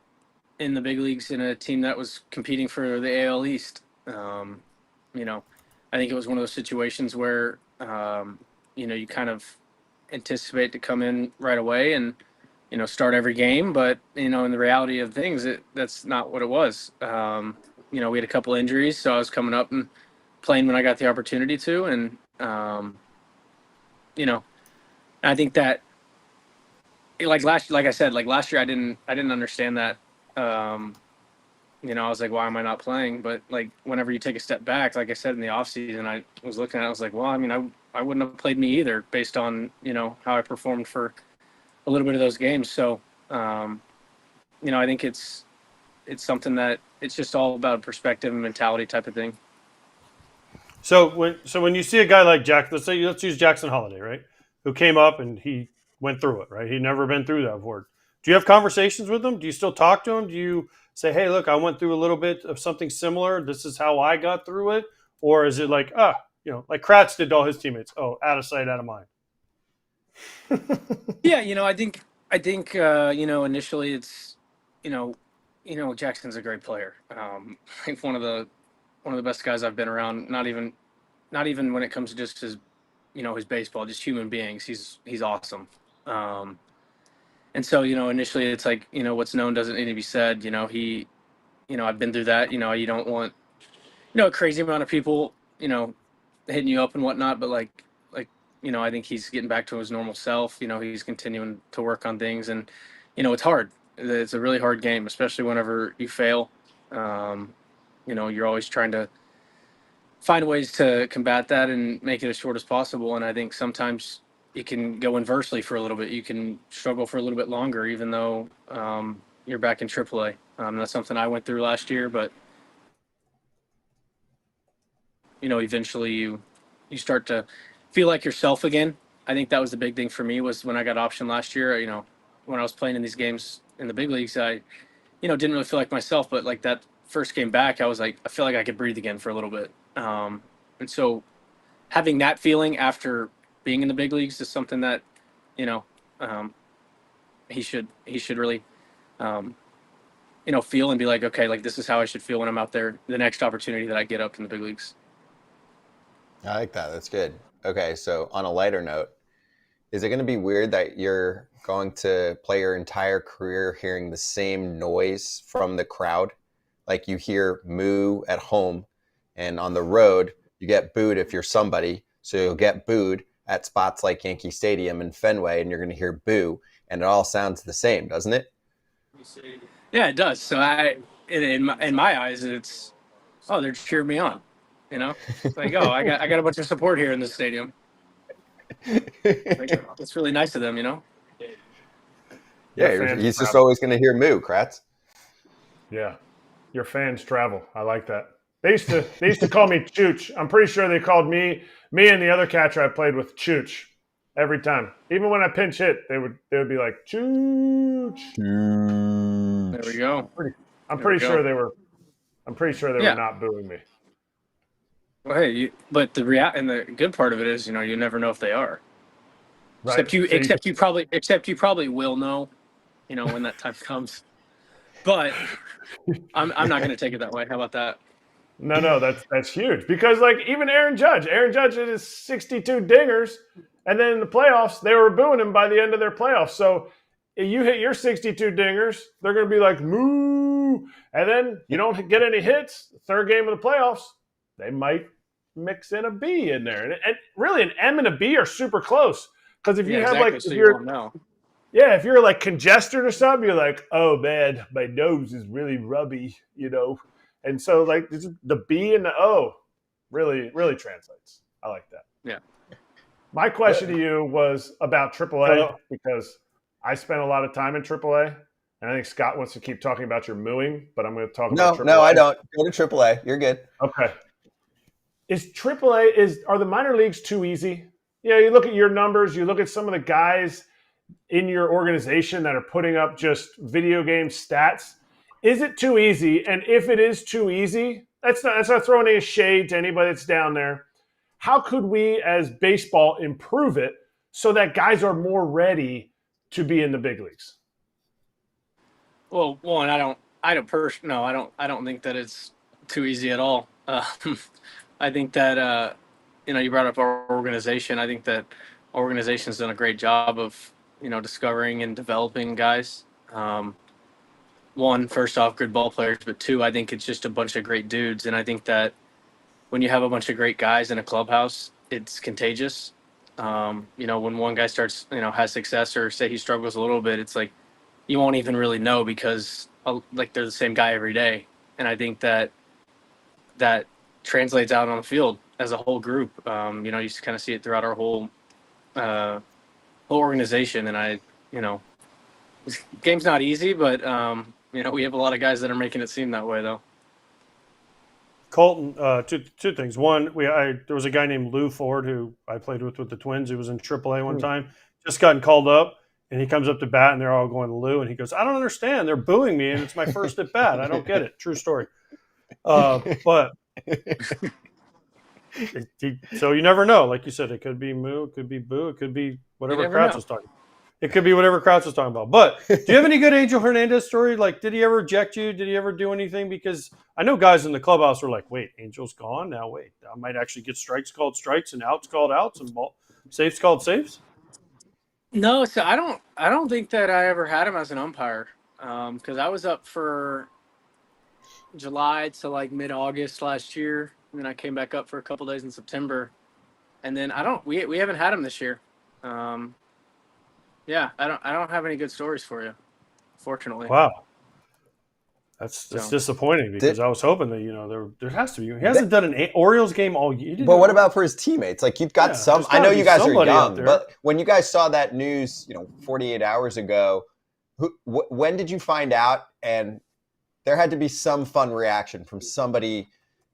in the big leagues in a team that was competing for the AL East. I think it was one of those situations where you kind of anticipate to come in right away and start every game, but in the reality of things, that's not what it was. We had a couple injuries, so I was coming up and playing when I got the opportunity to, and you know, I think that like last year I didn't understand that. I was like, why am I not playing? But like whenever you take a step back, like I said in the off season, I was looking at it, I was like, well, I mean, I wouldn't have played me either based on, how I performed for a little bit of those games. So, I think it's something that it's just all about perspective and mentality type of thing. So when you see a guy like Jack, let's use Jackson Holiday, right? Who came up and he went through it, right? He'd never been through that before. Do you have conversations with him? Do you still talk to him? Do you say, hey, look, I went through a little bit of something similar. This is how I got through it? Or is it like, like Kratz did to all his teammates? Oh, out of sight, out of mind. Yeah, I think initially it's, Jackson's a great player. I think one of the best guys I've been around. Not even when it comes to just his, his baseball, just human beings. He's awesome. And so, initially it's like, what's known doesn't need to be said. I've been through that. You don't want, a crazy amount of people, hitting you up and whatnot. But I think he's getting back to his normal self. He's continuing to work on things, and it's hard. It's a really hard game, especially whenever you fail. You're always trying to find ways to combat that and make it as short as possible. And I think sometimes it can go inversely for a little bit. You can struggle for a little bit longer, even though you're back in AAA. That's something I went through last year, but eventually you start to feel like yourself again. I think that was the big thing for me was when I got optioned last year. When I was playing in these games in the big leagues, I, didn't really feel like myself. But like that first game back, I was like, I feel like I could breathe again for a little bit. And so having that feeling after being in the big leagues is something that, he should really, feel and be like, okay, like this is how I should feel when I'm out there. The next opportunity that I get up in the big leagues. I like that. That's good. Okay, so on a lighter note, is it going to be weird that you're going to play your entire career hearing the same noise from the crowd? Like you hear moo at home, and on the road, you get booed if you're somebody. So you'll get booed at spots like Yankee Stadium and Fenway, and you're going to hear boo, and it all sounds the same, doesn't it? Yeah, it does. So in my eyes, it's, oh, they're cheering me on. It's like, oh, I got a bunch of support here in this stadium. It's really nice of them, Yeah, he's just always going to hear moo, Kratz. Yeah, your fans travel. I like that. They used to call me Chooch. I'm pretty sure they called me and the other catcher I played with Chooch every time. Even when I pinch hit, they would be like Chooch. There we go. I'm pretty sure they were not booing me. Well, hey, but the good part of it is, you never know if they are. Right. Except you probably will know, when that time comes. But I'm not going to take it that way. How about that? No, that's huge because like even Aaron Judge had his 62 dingers, and then in the playoffs they were booing him by the end of their playoffs. So if you hit your 62 dingers, they're going to be like moo, and then you don't get any hits. Third game of the playoffs, they might mix in a B in there, and really an M and a B are super close because if you have exactly. like so if you're like congested or something, you're like, oh man, my nose is really rubby, and so like the B and the O really translates. I like that. Yeah. My question to you was about AAA because I spent a lot of time in AAA. And I think Scott wants to keep talking about your mooing, but I'm going to talk about AAA. No, I don't. Go to AAA. You're good. Okay. Are the minor leagues too easy? Yeah, you look at your numbers, you look at some of the guys in your organization that are putting up just video game stats. Is it too easy? And if it is too easy, that's not throwing any shade to anybody that's down there. How could we as baseball improve it so that guys are more ready to be in the big leagues? Well, and I don't think that it's too easy at all. I think that you brought up our organization. I think that our organization's done a great job of discovering and developing guys. One, first off, good ball players, but two, I think it's just a bunch of great dudes, and I think that when you have a bunch of great guys in a clubhouse, it's contagious. When one guy starts, has success or say he struggles a little bit, it's like you won't even really know because like they're the same guy every day. And I think that translates out on the field as a whole group. You just kind of see it throughout our uh, whole organization. And game's not easy, but we have a lot of guys that are making it seem that way, though. Colton, two things. One, there was a guy named Lou Ford who I played with the Twins. He was in AAA one time, just gotten called up, and he comes up to bat, and they're all going Lou, and he goes, "I don't understand. They're booing me, and it's my first at bat. I don't get it." True story. But so you never know. Like you said, it could be moo, it could be boo, it could be whatever Kratz was talking. It could be whatever Kratz was talking about. But do you have any good Angel Hernandez story? Like, did he ever eject you? Did he ever do anything? Because I know guys in the clubhouse were like, "Wait, Angel's gone. Now wait, I might actually get strikes called strikes and outs called outs and safes called saves." No, so I don't think that I ever had him as an umpire because I was up for July to like mid-August last year, and then I came back up for a couple days in September, and then we haven't had him this year. Yeah, I don't have any good stories for you, fortunately. Wow. That's disappointing because I was hoping that there has to be. He hasn't done an Orioles game all year. But what about for his teammates? Like you've got some. I know you guys are young, but when you guys saw that news, 48 hours ago, when did you find out? And there had to be some fun reaction from somebody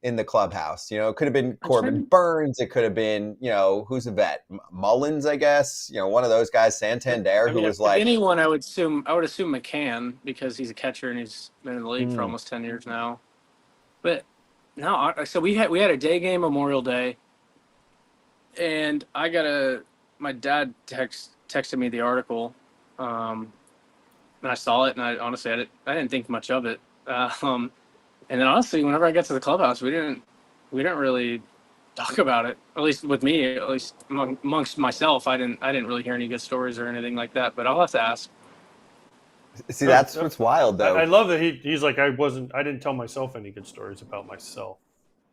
in the clubhouse. It could have been Corbin Burns. It could have been, who's a vet? Mullins, I guess. One of those guys, Santander, who was like anyone. I would assume McCann because he's a catcher and he's been in the league for almost 10 years now. But no, so we had a day game Memorial Day, and my dad texted me the article, and I saw it, and I honestly I didn't think much of it. And then honestly, whenever I got to the clubhouse, we didn't really talk about it. At least with me, at least amongst myself, I didn't really hear any good stories or anything like that. But I'll have to ask. See, that's what's wild, though. I love that he's like I didn't tell myself any good stories about myself.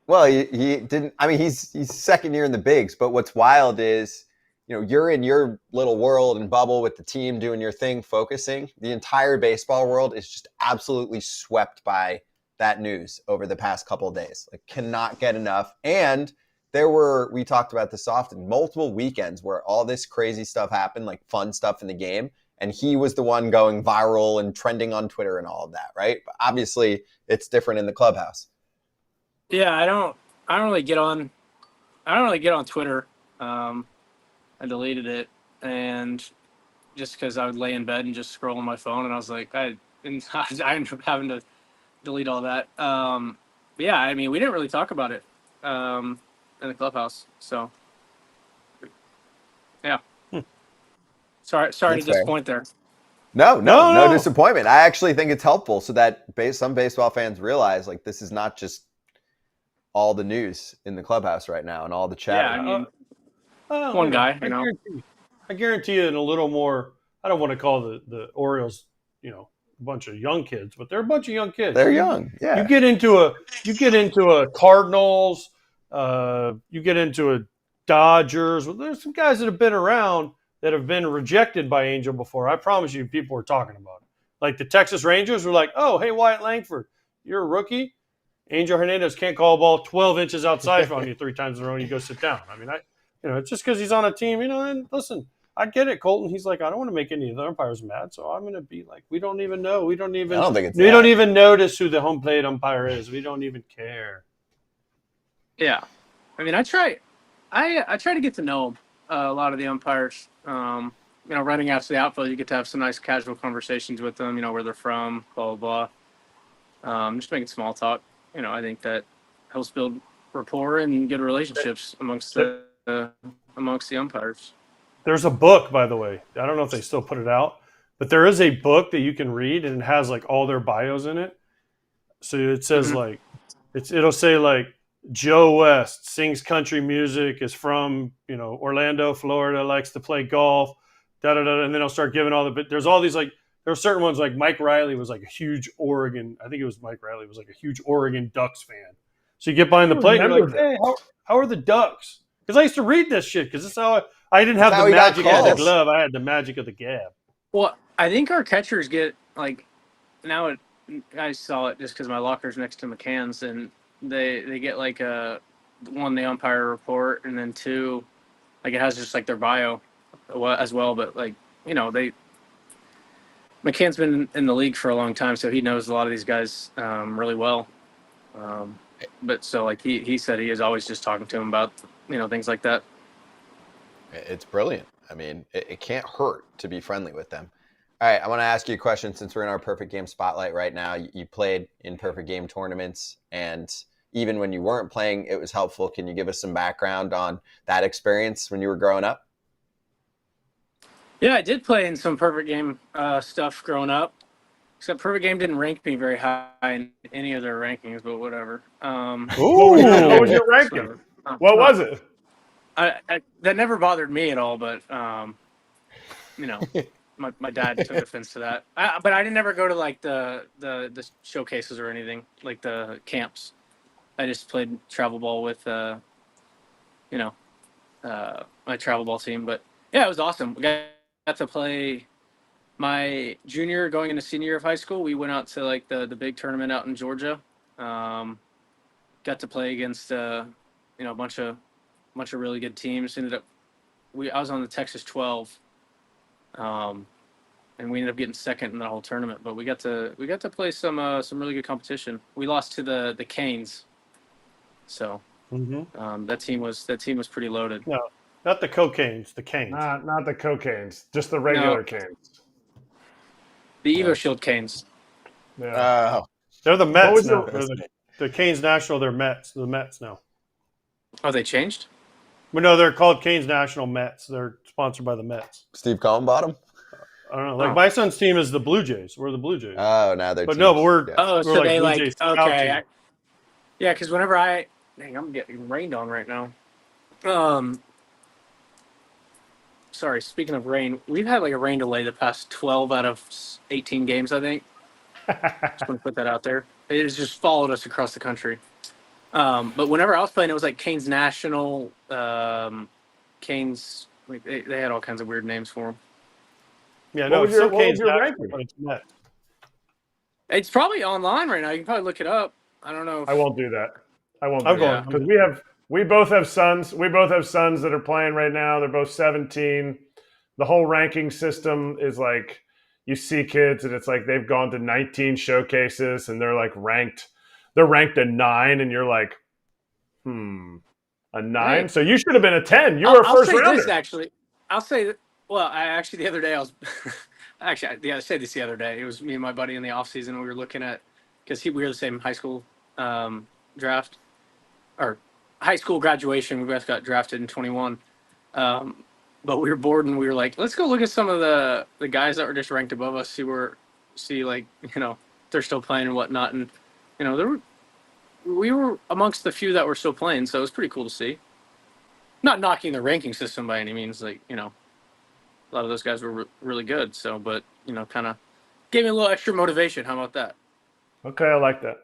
Well, he didn't. I mean, he's second year in the bigs, but what's wild is you're in your little world and bubble with the team doing your thing, focusing. The entire baseball world is just absolutely swept by that news over the past couple of days. Like, cannot get enough. And we talked about this often, multiple weekends where all this crazy stuff happened, like fun stuff in the game. And he was the one going viral and trending on Twitter and all of that, right? But obviously, it's different in the clubhouse. Yeah, I don't really get on Twitter. I deleted it, and just because I would lay in bed and just scroll on my phone, and I was like, I ended up having to delete all that. Yeah, I mean, we didn't really talk about it in the clubhouse, so yeah. Sorry to disappoint there. No disappointment. I actually think it's helpful so that some baseball fans realize like this is not just all the news in the clubhouse right now and all the chat. Yeah, I mean, one guy, I guarantee you in a little more. I don't want to call the Orioles, a bunch of young kids, but they're a bunch of young kids. They're young. Yeah. You get into a Cardinals, you get into a Dodgers. Well, there's some guys that have been around that have been rejected by Angel before. I promise you, people are talking about it. Like the Texas Rangers were like, "Oh, hey, Wyatt Langford, you're a rookie. Angel Hernandez can't call a ball 12 inches outside on you 3 times in a row and you go sit down." I mean, it's just because he's on a team, and listen, I get it, Colton. He's like, I don't want to make any of the umpires mad, so I'm going to be like, we don't even know. We don't even notice who the home plate umpire is. We don't even care. Yeah. I mean, I try to get to know a lot of the umpires. Running out to the outfield, you get to have some nice casual conversations with them, where they're from, blah, blah, blah. Just making small talk. I think that helps build rapport and good relationships amongst the umpires. There's a book, by the way. I don't know if they still put it out, but there is a book that you can read, and it has like all their bios in it. So it says it'll say like Joe West sings country music, is from Orlando, Florida, likes to play golf, and then I'll start giving there's all these like there are certain ones like Mike Riley was like a huge Oregon. I think it was Mike Riley was like a huge Oregon Ducks fan. So you get behind the plate and you're like, remember hey, how are the Ducks? Because I used to read this shit because this is how I didn't have That's the how he got magic of the calls. glove. I had the magic of the gab. Well, I think our catchers get like now. I saw it just because my locker's next to McCann's, and they get like one, the umpire report, and then two, like it has just like their bio as well. But like McCann's been in the league for a long time, so he knows a lot of these guys really well. But so like he said he is always just talking to him about things like that. It's brilliant. I mean, it can't hurt to be friendly with them. All right, I want to ask you a question since we're in our perfect game spotlight right now. You played in perfect game tournaments, and even when you weren't playing, it was helpful. Can you give us some background on that experience when you were growing up? Yeah, I did play in some perfect game stuff growing up. Except perfect game didn't rank me very high in any of their rankings, but whatever. what was your ranking? What was it? That never bothered me at all, but my dad took offense to that. But I didn't ever go to like the showcases or anything, like the camps. I just played travel ball with my travel ball team. But yeah, it was awesome. We got to play my junior going into senior year of high school. We went out to like the big tournament out in Georgia. Got to play against a bunch of really good teams. I was on the Texas 12, and we ended up getting second in the whole tournament. But we got to play some really good competition. We lost to the Canes, so that team was pretty loaded. No, not the cocaines, the canes. Not the cocaines, just the regular canes. The Evo Shield Canes. Yeah. They're the Mets now. The Canes National. They're Mets. The Mets now. Oh, they changed? Well, no, they're called Canes National Mets. They're sponsored by the Mets. Steve Cohen bought them? I don't know. Like my son's team is the Blue Jays. We're the Blue Jays. Oh, now they're. But no, but we're. Yeah. Oh, we're so they Blue like Jays okay. Yeah, because whenever I'm getting rained on right now. Sorry, speaking of rain, we've had like a rain delay the past 12 out of 18 games, I think. Just want to put that out there. It has just followed us across the country. But whenever I was playing, it was like Canes National, Canes. Like they had all kinds of weird names for them. Yeah, no, what it's still was Canes your National, ranking? but it's Mets. It's probably online right now. You can probably look it up. I don't know. I won't do that. I'm do going. that because we both have sons. We both have sons that are playing right now. They're both 17. The whole ranking system is like you see kids and it's like they've gone to 19 showcases and they're like ranked. They're ranked a 9, and you're like, a 9. Right. So you should have been a 10. You were a first rounder. This, actually, I'll say that. Well, the other day I was I said this the other day. It was me and my buddy in the off season. We were looking at because we were the same high school draft or high school graduation. We both got drafted in 21. But we were bored and we were like, let's go look at some of the guys that were just ranked above us. See like they're still playing and whatnot. And we were amongst the few that were still playing, so it was pretty cool to see. Not knocking the ranking system by any means, like a lot of those guys were really good. So, but kind of gave me a little extra motivation. How about that? Okay, I like that.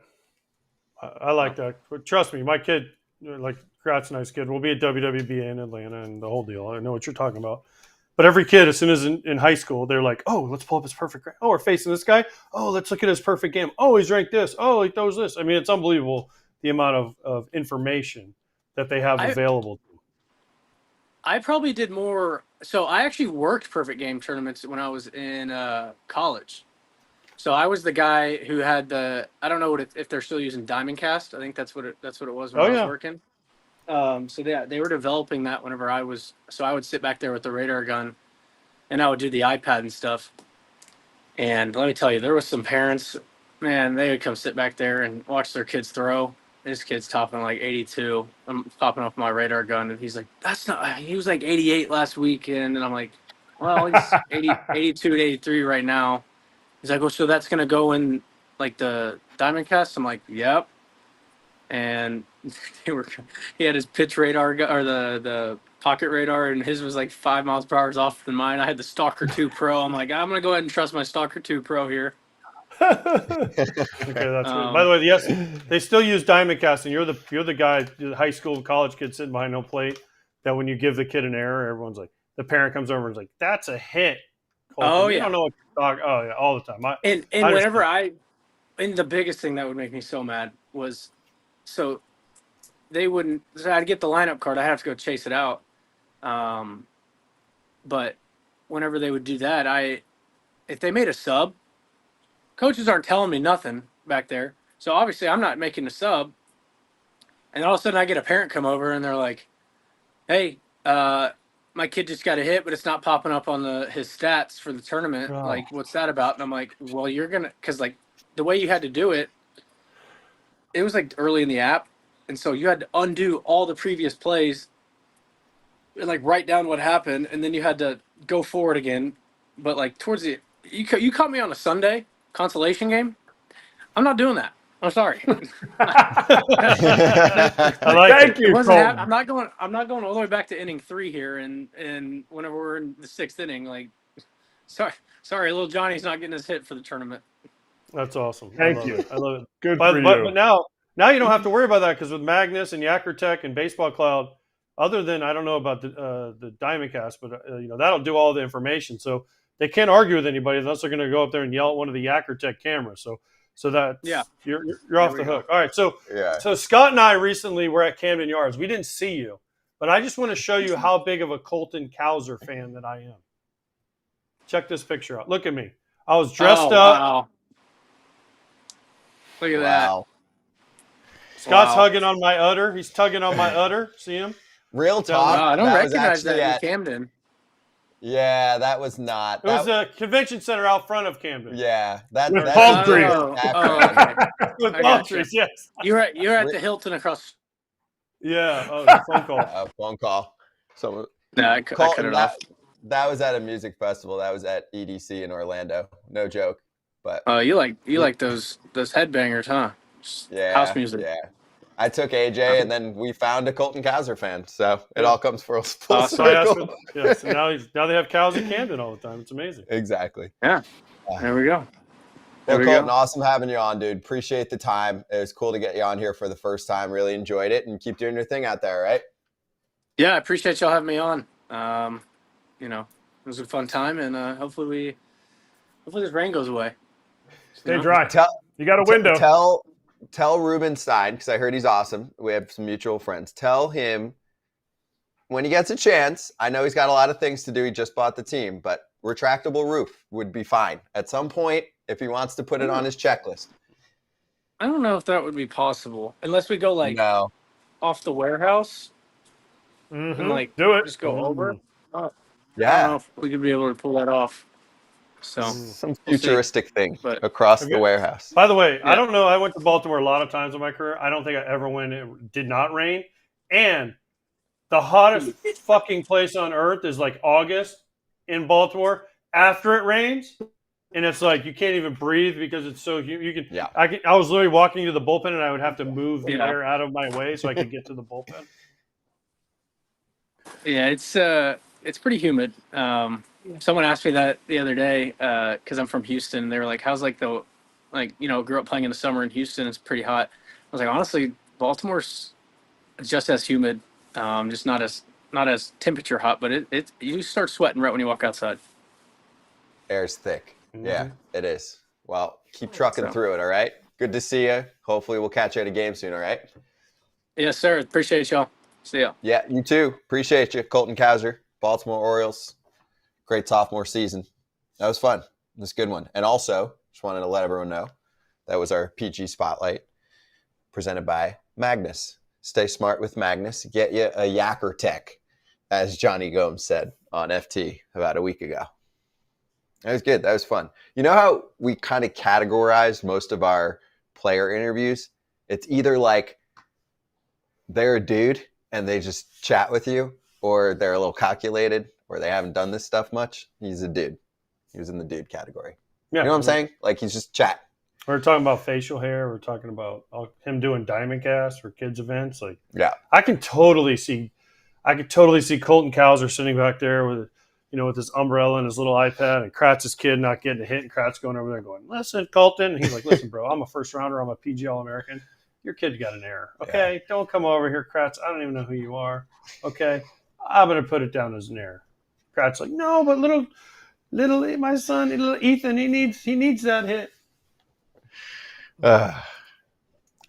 I like that. But trust me, my kid, like Kratz, nice kid, will be at WWBA in Atlanta and the whole deal. I know what you're talking about. But every kid, as soon as in high school, they're like, oh, let's pull up his perfect game. Oh, we're facing this guy. Oh, let's look at his perfect game. Oh, he's ranked this. Oh, he throws this. I mean, it's unbelievable the amount of information that they have available. I probably did more. So I actually worked perfect game tournaments when I was in college. So I was the guy who had I don't know if they're still using Diamond Cast. I think that's what it was when I was working. So they were developing that whenever I was. So I would sit back there with the radar gun, and I would do the iPad and stuff. And let me tell you, there was some parents, man, they would come sit back there and watch their kids throw. This kid's topping like 82. I'm popping off my radar gun, and he's like, "That's not." He was like 88 last weekend, and I'm like, "Well, he's 82 to 83 right now." He's like, "Oh, so that's gonna go in like the Diamond Cast?" I'm like, "Yep." And he had his pitch radar or the pocket radar, and his was like 5 miles per hour off than mine. I had the Stalker 2 Pro. I'm like, I'm gonna go ahead and trust my Stalker 2 Pro here. Okay, that's good. By the way, yes, they still use diamond casting. You're the guy, the high school and college kid sitting behind home plate. That when you give the kid an error, everyone's like, the parent comes over and is like, "That's a hit." Colton. Oh, You yeah. don't know what you're talking. Oh yeah, all the time. And whenever and the biggest thing that would make me so mad was, so they wouldn't. So I'd get the lineup card. I have to go chase it out. But whenever they would do that, if they made a sub, coaches aren't telling me nothing back there. So obviously I'm not making a sub. And all of a sudden I get a parent come over and they're like, "Hey, my kid just got a hit, but it's not popping up on his stats for the tournament. Oh. Like, what's that about?" And I'm like, "Well, you're gonna, because like the way you had to do it, it was like early in the app, and so you had to undo all the previous plays and like write down what happened, and then you had to go forward again. But like towards the, you caught me on a Sunday consolation game. I'm not doing that. I'm sorry. I like Thank you, Colton. I'm not going all the way back to inning 3 here, and whenever we're in the 6th inning, like, sorry, little Johnny's not getting his hit for the tournament. That's awesome. Thank you. I love it. Good But for you. but now you don't have to worry about that because with Magnus and Yacker Tech and Baseball Cloud, other than I don't know about the Diamondcast, but that'll do all the information. So they can't argue with anybody unless they're going to go up there and yell at one of the Yacker Tech cameras. So that you're off the hook. All right. So Scott and I recently were at Camden Yards. We didn't see you, but I just want to show you how big of a Colton Cowser fan that I am. Check this picture out. Look at me. I was dressed up. Wow. Look at Wow. Scott's hugging on my udder. He's tugging on my udder. See him? Real talk. Wow, I don't that recognize was actually that in Camden. Yeah, that was not. It was a convention center out front of Camden. Yeah, that's palm trees. Okay. With I palm gotcha. trees, yes. You're at the Hilton across. Yeah. Oh, phone call. A phone call. So No, I cut it off. That was at a music festival. That was at EDC in Orlando. No joke. But You like those headbangers, huh? Just house music. Yeah. I took AJ, and then we found a Colton Cowser fan. So it all comes full So circle. so now they have cows in Camden all the time. It's amazing. Exactly. Yeah. There we go. Well, Colton, awesome having you on, dude. Appreciate the time. It was cool to get you on here for the first time. Really enjoyed it, and keep doing your thing out there, right? Yeah, I appreciate y'all having me on. It was a fun time, and hopefully this rain goes away. Stay dry. You got a window. Tell Rubenstein, because I heard he's awesome. We have some mutual friends. Tell him when he gets a chance. I know he's got a lot of things to do. He just bought the team, but retractable roof would be fine at some point if he wants to put it on his checklist. I don't know if that would be possible unless we go off the warehouse and do it. Just go over. Yeah, I don't know if we could be able to pull that off. So some futuristic thing but across the warehouse. By the way, I don't know. I went to Baltimore a lot of times in my career. I don't think I ever went. It did not rain, and the hottest fucking place on earth is like August in Baltimore after it rains, and it's like you can't even breathe because it's so humid. I was literally walking to the bullpen, and I would have to move the air out of my way so I could get to the bullpen. Yeah, it's pretty humid. Someone asked me that the other day because I'm from Houston. They were like, "How's grew up playing in the summer in Houston? It's pretty hot." I was like, honestly, Baltimore's just as humid, just not as temperature hot, but you start sweating right when you walk outside. Air's thick. Yeah, it is. Well, keep trucking through it. All right. Good to see you. Hopefully, we'll catch you at a game soon. All right. Yes, sir. Appreciate y'all. See ya. Yeah, you too. Appreciate you, Colton Cowser, Baltimore Orioles. Great sophomore season. That was fun. It was a good one. And also, just wanted to let everyone know that was our PG Spotlight presented by Magnus. Stay smart with Magnus. Get you a Yacker Tech, as Johnny Gomes said on FT about a week ago. That was good. That was fun. You know how we kind of categorized most of our player interviews? It's either like they're a dude and they just chat with you, or they're a little calculated, or they haven't done this stuff much. He's a dude. He was in the dude category. Yeah, you know what I'm saying? Like, he's just chat. We're talking about facial hair. We're talking about him doing Diamondcast for kids events. Like, yeah, I could totally see Colton Cowser sitting back there with with his umbrella and his little iPad, and Kratz's kid not getting a hit, and Kratz going over there going, "Listen, Colton." And he's like, "Listen, bro, I'm a first rounder. I'm a PG All-American. Your kid got an error. Okay, don't come over here, Kratz. I don't even know who you are. Okay, I'm going to put it down as an error." Kratz like, "No, but little my son, little Ethan, he needs that hit." All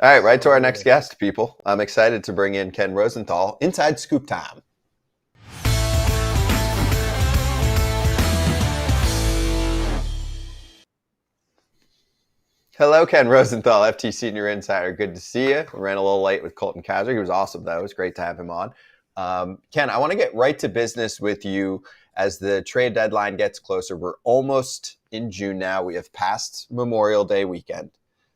right, right to our next guest, people. I'm excited to bring in Ken Rosenthal. Inside Scoop time. Hello, Ken Rosenthal, FT Senior Insider. Good to see you. We ran a little late with Colton Cowser. He was awesome, though. It was great to have him on. Ken, I want to get right to business with you as the trade deadline gets closer. We're almost in June now. We have passed Memorial Day weekend.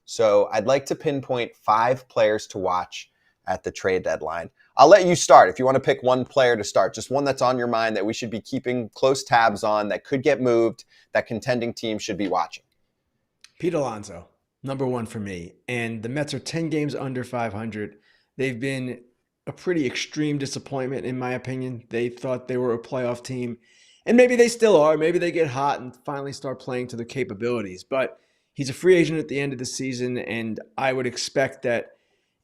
So I'd like to pinpoint 5 players to watch at the trade deadline. I'll let you start. If you want to pick one player to start, just one that's on your mind that we should be keeping close tabs on, that could get moved, that contending teams should be watching. Pete Alonso, number one for me. And the Mets are 10 games under 500. They've been a pretty extreme disappointment, in my opinion. They thought they were a playoff team. And maybe they still are. Maybe they get hot and finally start playing to their capabilities. But he's a free agent at the end of the season. And I would expect that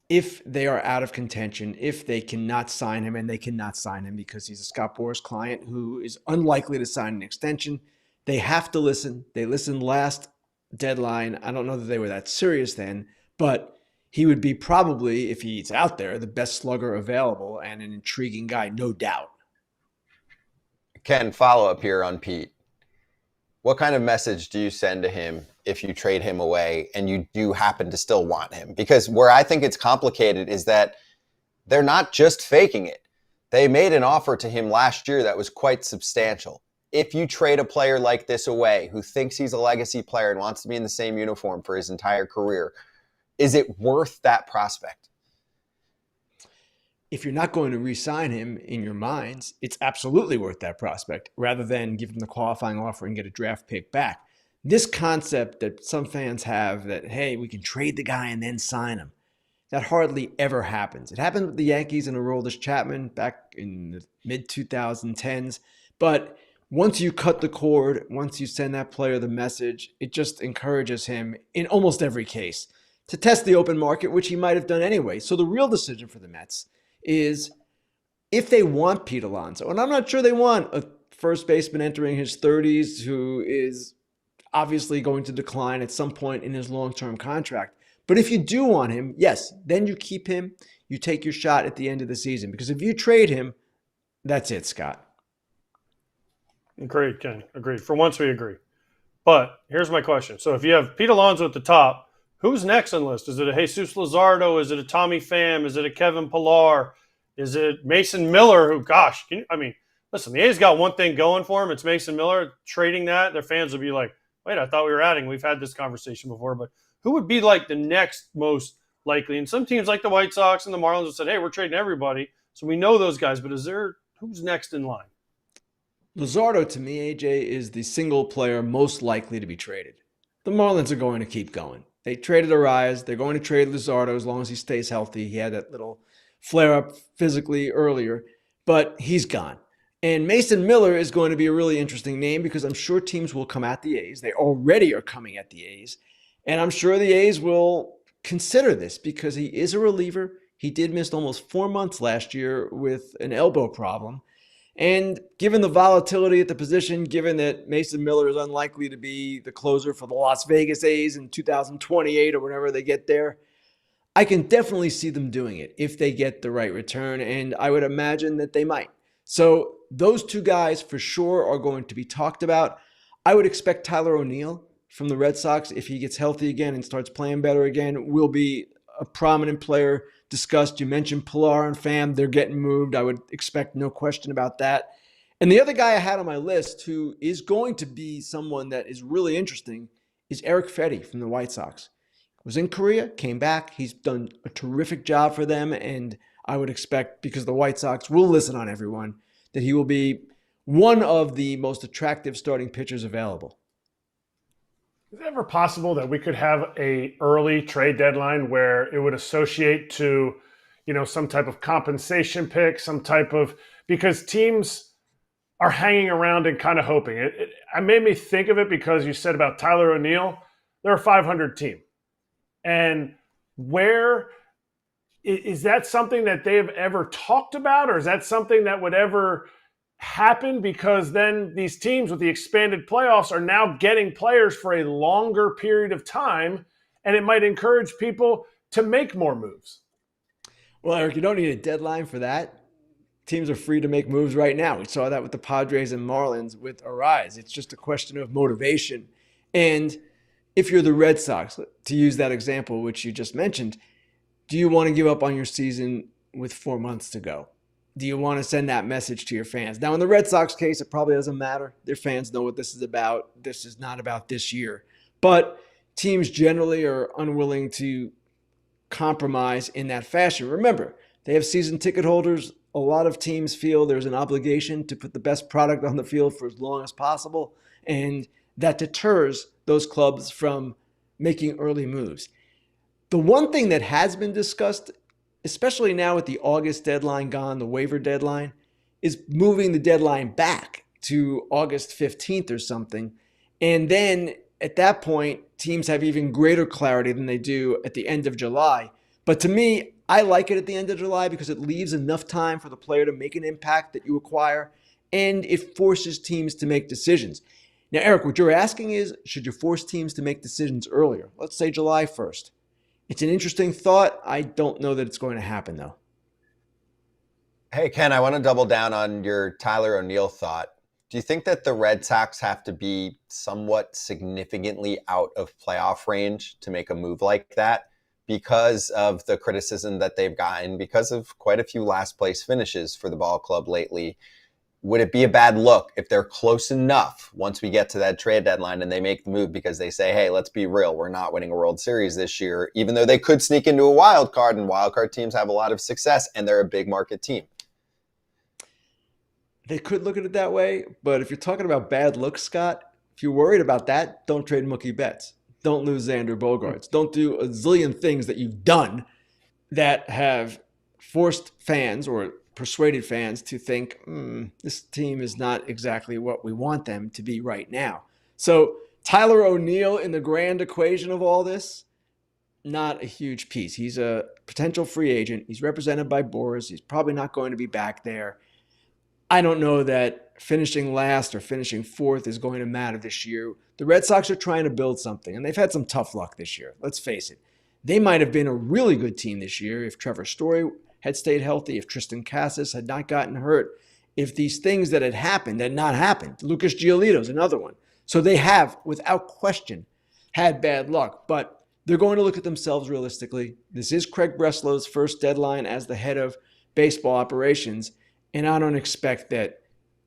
if they are out of contention, if they cannot sign him, and they cannot sign him because he's a Scott Boras client who is unlikely to sign an extension, they have to listen. They listened last deadline. I don't know that they were that serious then, but he would be probably, if he's out there, the best slugger available and an intriguing guy, no doubt. Ken, follow up here on Pete. What kind of message do you send to him if you trade him away and you do happen to still want him? Because where I think it's complicated is that they're not just faking it. They made an offer to him last year that was quite substantial. If you trade a player like this away who thinks he's a legacy player and wants to be in the same uniform for his entire career, is it worth that prospect? If you're not going to re-sign him in your minds, it's absolutely worth that prospect rather than give him the qualifying offer and get a draft pick back. This concept that some fans have that, hey, we can trade the guy and then sign him, that hardly ever happens. It happened with the Yankees and Aroldis Chapman back in the mid-2010s, but once you cut the cord, once you send that player the message, it just encourages him in almost every case to test the open market, which he might have done anyway. So the real decision for the Mets is if they want Pete Alonso, and I'm not sure they want a first baseman entering his 30s who is obviously going to decline at some point in his long-term contract. But if you do want him, yes, then you keep him, you take your shot at the end of the season. Because if you trade him, that's it, Scott. Agreed, Ken. Agreed. For once, we agree. But here's my question. So if you have Pete Alonso at the top, who's next on the list? Is it a Jesus Luzardo? Is it a Tommy Pham? Is it a Kevin Pillar? Is it Mason Miller? Who, gosh, listen, the A's got one thing going for him. It's Mason Miller. Trading that, their fans will be like, wait, I thought we were adding. We've had this conversation before. But who would be like the next most likely? And some teams like the White Sox and the Marlins have said, hey, we're trading everybody. So we know those guys. But who's next in line? Luzardo, to me, AJ, is the single player most likely to be traded. The Marlins are going to keep going. They traded Arias. They're going to trade Luzardo as long as he stays healthy. He had that little flare-up physically earlier, but he's gone. And Mason Miller is going to be a really interesting name because I'm sure teams will come at the A's. They already are coming at the A's. And I'm sure the A's will consider this because he is a reliever. He did miss almost 4 months last year with an elbow problem. And given the volatility at the position, given that Mason Miller is unlikely to be the closer for the Las Vegas A's in 2028 or whenever they get there, I can definitely see them doing it if they get the right return, and I would imagine that they might. So those two guys for sure are going to be talked about. I would expect Tyler O'Neill from the Red Sox, if he gets healthy again and starts playing better again, will be a prominent player discussed. You mentioned Pillar and Pham. They're getting moved. I would expect no question about that. And the other guy I had on my list who is going to be someone that is really interesting is Eric Fedde from the White Sox. Was in Korea, came back. He's done a terrific job for them. And I would expect, because the White Sox will listen on everyone, that he will be one of the most attractive starting pitchers available. Is it ever possible that we could have a early trade deadline where it would associate to, some type of compensation pick, some type of, because teams are hanging around and kind of hoping. It made me think of it because you said about Tyler O'Neill. They're a 500 team. And where is that something that they've ever talked about, or is that something that would ever happen? Because then these teams with the expanded playoffs are now getting players for a longer period of time, and it might encourage people to make more moves. Well, Eric, you don't need a deadline for that. Teams are free to make moves right now. We saw that with the Padres and Marlins with Arise. It's just a question of motivation. And if you're the Red Sox, to use that example, which you just mentioned, do you want to give up on your season with 4 months to go? Do you want to send that message to your fans? Now, in the Red Sox case, it probably doesn't matter. Their fans know what this is about. This is not about this year. But teams generally are unwilling to compromise in that fashion. Remember, they have season ticket holders. A lot of teams feel there's an obligation to put the best product on the field for as long as possible, and that deters those clubs from making early moves. The one thing that has been discussed, especially now with the August deadline gone, the waiver deadline, is moving the deadline back to August 15th or something. And then at that point, teams have even greater clarity than they do at the end of July. But to me, I like it at the end of July because it leaves enough time for the player to make an impact that you acquire, and it forces teams to make decisions. Now, Eric, what you're asking is, should you force teams to make decisions earlier? Let's say July 1st. It's an interesting thought. I don't know that it's going to happen, though. Hey, Ken, I want to double down on your Tyler O'Neill thought. Do you think that the Red Sox have to be somewhat significantly out of playoff range to make a move like that because of the criticism that they've gotten, because of quite a few last place finishes for the ball club lately? Would it be a bad look if they're close enough once we get to that trade deadline and they make the move because they say, hey, let's be real, we're not winning a World Series this year, even though they could sneak into a wild card, and wild card teams have a lot of success and they're a big market team? They could look at it that way, but if you're talking about bad looks, Scott, if you're worried about that, don't trade Mookie Betts. Don't lose Xander Bogaerts. Don't do a zillion things that you've done that have forced fans or persuaded fans to think, this team is not exactly what we want them to be right now. So Tyler O'Neill in the grand equation of all this, not a huge piece. He's a potential free agent. He's represented by Boras. He's probably not going to be back there. I don't know that finishing last or finishing fourth is going to matter this year. The Red Sox are trying to build something, and they've had some tough luck this year. Let's face it. They might have been a really good team this year if Trevor Story had stayed healthy, if Tristan Casas had not gotten hurt, if these things that had happened had not happened. Lucas Giolito's another one. So they have, without question, had bad luck, but they're going to look at themselves realistically. This is Craig Breslow's first deadline as the head of baseball operations, and I don't expect that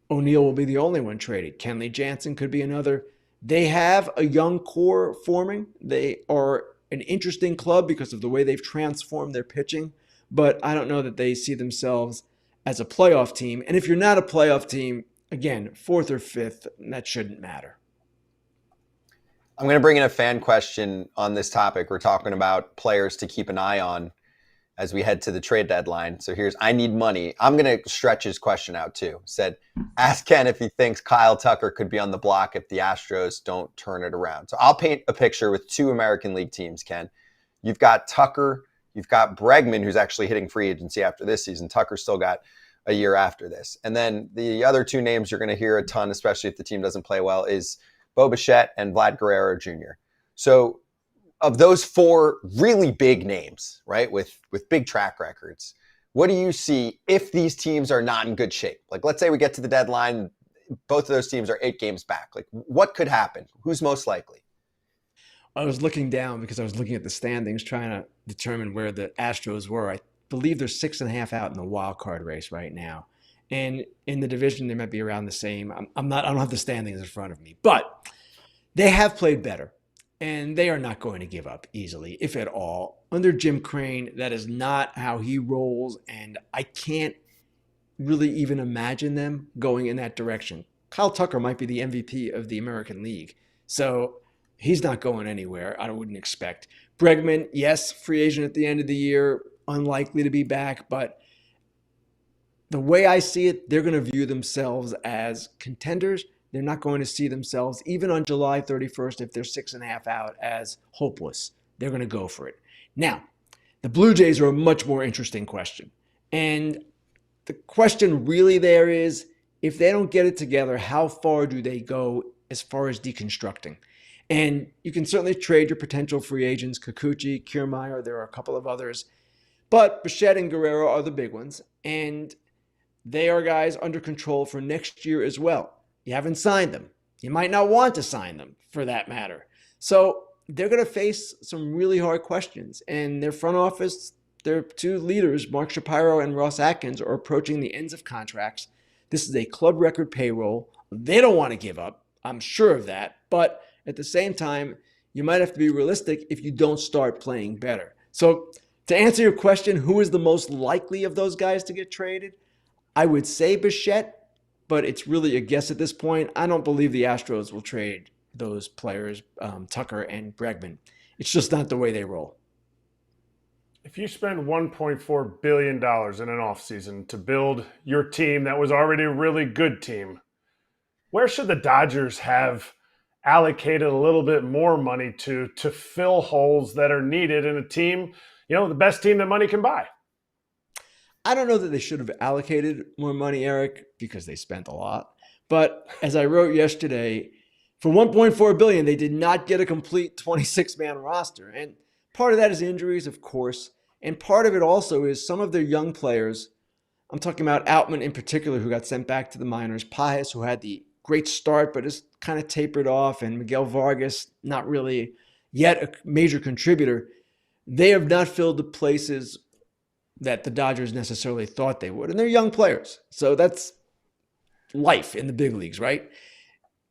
O'Neill will be the only one traded. Kenley Jansen could be another. They have a young core forming. They are an interesting club because of the way they've transformed their pitching, but I don't know that they see themselves as a playoff team. And if you're not a playoff team, again, fourth or fifth, that shouldn't matter. I'm going to bring in a fan question on this topic. We're talking about players to keep an eye on as we head to the trade deadline. So here's, I need money. I'm going to stretch his question out too. Said, ask Ken if he thinks Kyle Tucker could be on the block if the Astros don't turn it around. So I'll paint a picture with two American League teams, Ken. You've got Tucker, you've got Bregman, who's actually hitting free agency after this season. Tucker's still got a year after this. And then the other two names you're going to hear a ton, especially if the team doesn't play well, is Bo Bichette and Vlad Guerrero Jr. So of those four really big names, right, with big track records, what do you see if these teams are not in good shape? Like, let's say we get to the deadline, both of those teams are 8 games back. Like, what could happen? Who's most likely? I was looking down because I was looking at the standings, trying to determine where the Astros were. I believe they're 6.5 out in the wild card race right now. And in the division, they might be around the same. I don't have the standings in front of me, but they have played better. And they are not going to give up easily, if at all. Under Jim Crane, that is not how he rolls, and I can't really even imagine them going in that direction. Kyle Tucker might be the MVP of the American League, so he's not going anywhere, I wouldn't expect. Bregman, yes, free agent at the end of the year, unlikely to be back, but the way I see it, they're going to view themselves as contenders. They're not going to see themselves, even on July 31st, if they're 6.5 out, as hopeless. They're going to go for it. Now, the Blue Jays are a much more interesting question. And the question really there is, if they don't get it together, how far do they go as far as deconstructing? And you can certainly trade your potential free agents, Kikuchi, Kiermaier, there are a couple of others. But Bichette and Guerrero are the big ones. And they are guys under control for next year as well. You haven't signed them. You might not want to sign them, for that matter. So they're going to face some really hard questions. And their front office, their two leaders, Mark Shapiro and Ross Atkins, are approaching the ends of contracts. This is a club record payroll. They don't want to give up. I'm sure of that. But at the same time, you might have to be realistic if you don't start playing better. So to answer your question, who is the most likely of those guys to get traded? I would say Bichette, but it's really a guess at this point. I don't believe the Astros will trade those players, Tucker and Bregman. It's just not the way they roll. If you spend $1.4 billion in an offseason to build your team that was already a really good team, where should the Dodgers have allocated a little bit more money to fill holes that are needed in a team, the best team that money can buy? I don't know that they should have allocated more money, Eric, because they spent a lot. But as I wrote yesterday, for $1.4 billion, they did not get a complete 26-man roster. And part of that is injuries, of course. And part of it also is some of their young players. I'm talking about Outman in particular, who got sent back to the minors. Paez, who had the great start, but is kind of tapered off. And Miguel Vargas, not really yet a major contributor. They have not filled the places that the Dodgers necessarily thought they would. And they're young players. So that's life in the big leagues, right?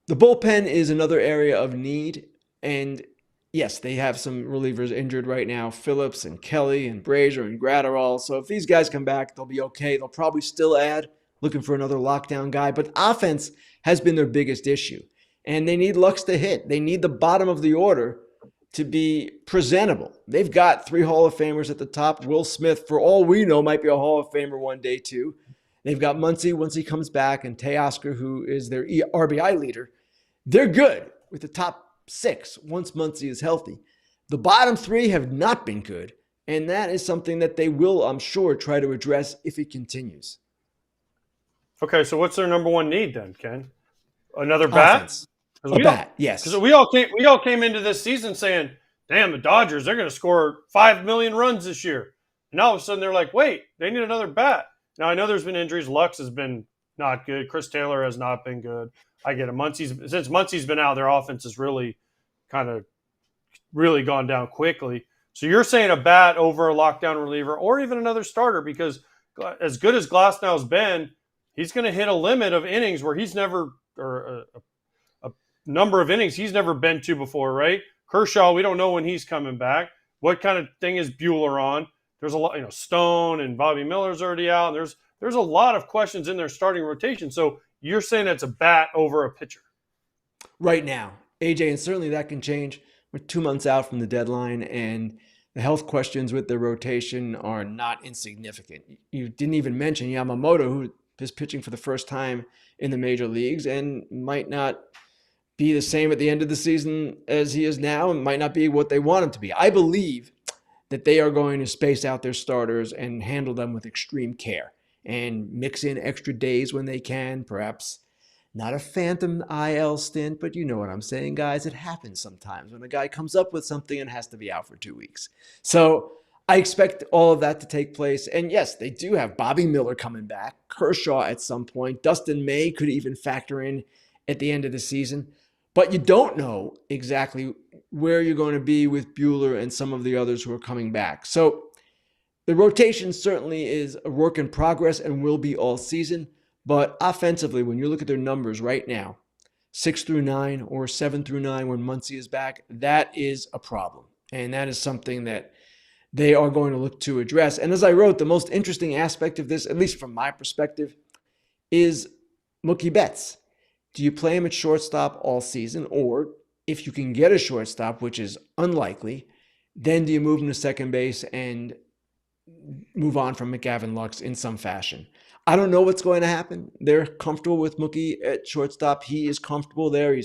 The bullpen is another area of need. And yes, they have some relievers injured right now. Phillips and Kelly and Brazier and Gratterall. So if these guys come back, they'll be okay. They'll probably still add, looking for another lockdown guy. But offense has been their biggest issue. And they need Lux to hit. They need the bottom of the order to be presentable. They've got 3 Hall of Famers at the top. Will Smith, for all we know, might be a Hall of Famer one day too. They've got Muncy once he comes back, and Teoscar, who is their RBI leader. They're good with the top 6 once Muncy is healthy. The bottom 3 have not been good, and that is something that they will, I'm sure, try to address if it continues. Okay, so what's their number one need then, Ken? Another bat? Offense. A bat, yes. Because we all came into this season saying, damn, the Dodgers, they're going to score 5 million runs this year. And all of a sudden they're like, wait, they need another bat. Now, I know there's been injuries. Lux has been not good. Chris Taylor has not been good. I get it. Since Muncy's been out, their offense has really gone down quickly. So you're saying a bat over a lockdown reliever or even another starter, because as good as Glasnow's been, he's going to hit a limit of innings where he's never – or a number of innings he's never been to before, right? Kershaw, we don't know when he's coming back. What kind of thing is Buehler on? There's a lot, Stone and Bobby Miller's already out. And there's a lot of questions in their starting rotation. So you're saying it's a bat over a pitcher right now, AJ, and certainly that can change. We're 2 months out from the deadline, and the health questions with their rotation are not insignificant. You didn't even mention Yamamoto, who is pitching for the first time in the major leagues and might not be the same at the end of the season as he is now, and might not be what they want him to be. I believe that they are going to space out their starters and handle them with extreme care and mix in extra days when they can. Perhaps not a phantom IL stint, but you know what I'm saying, guys. It happens sometimes when a guy comes up with something and has to be out for 2 weeks. So I expect all of that to take place. And yes, they do have Bobby Miller coming back, Kershaw at some point. Dustin May could even factor in at the end of the season. But you don't know exactly where you're going to be with Buehler and some of the others who are coming back. So the rotation certainly is a work in progress and will be all season. But offensively, when you look at their numbers right now, 6 through 9 or 7 through 9 when Muncy is back, that is a problem. And that is something that they are going to look to address. And as I wrote, the most interesting aspect of this, at least from my perspective, is Mookie Betts. Do you play him at shortstop all season? Or if you can get a shortstop, which is unlikely, then do you move him to second base and move on from McGavin Lux in some fashion? I don't know what's going to happen. They're comfortable with Mookie at shortstop. He is comfortable there. He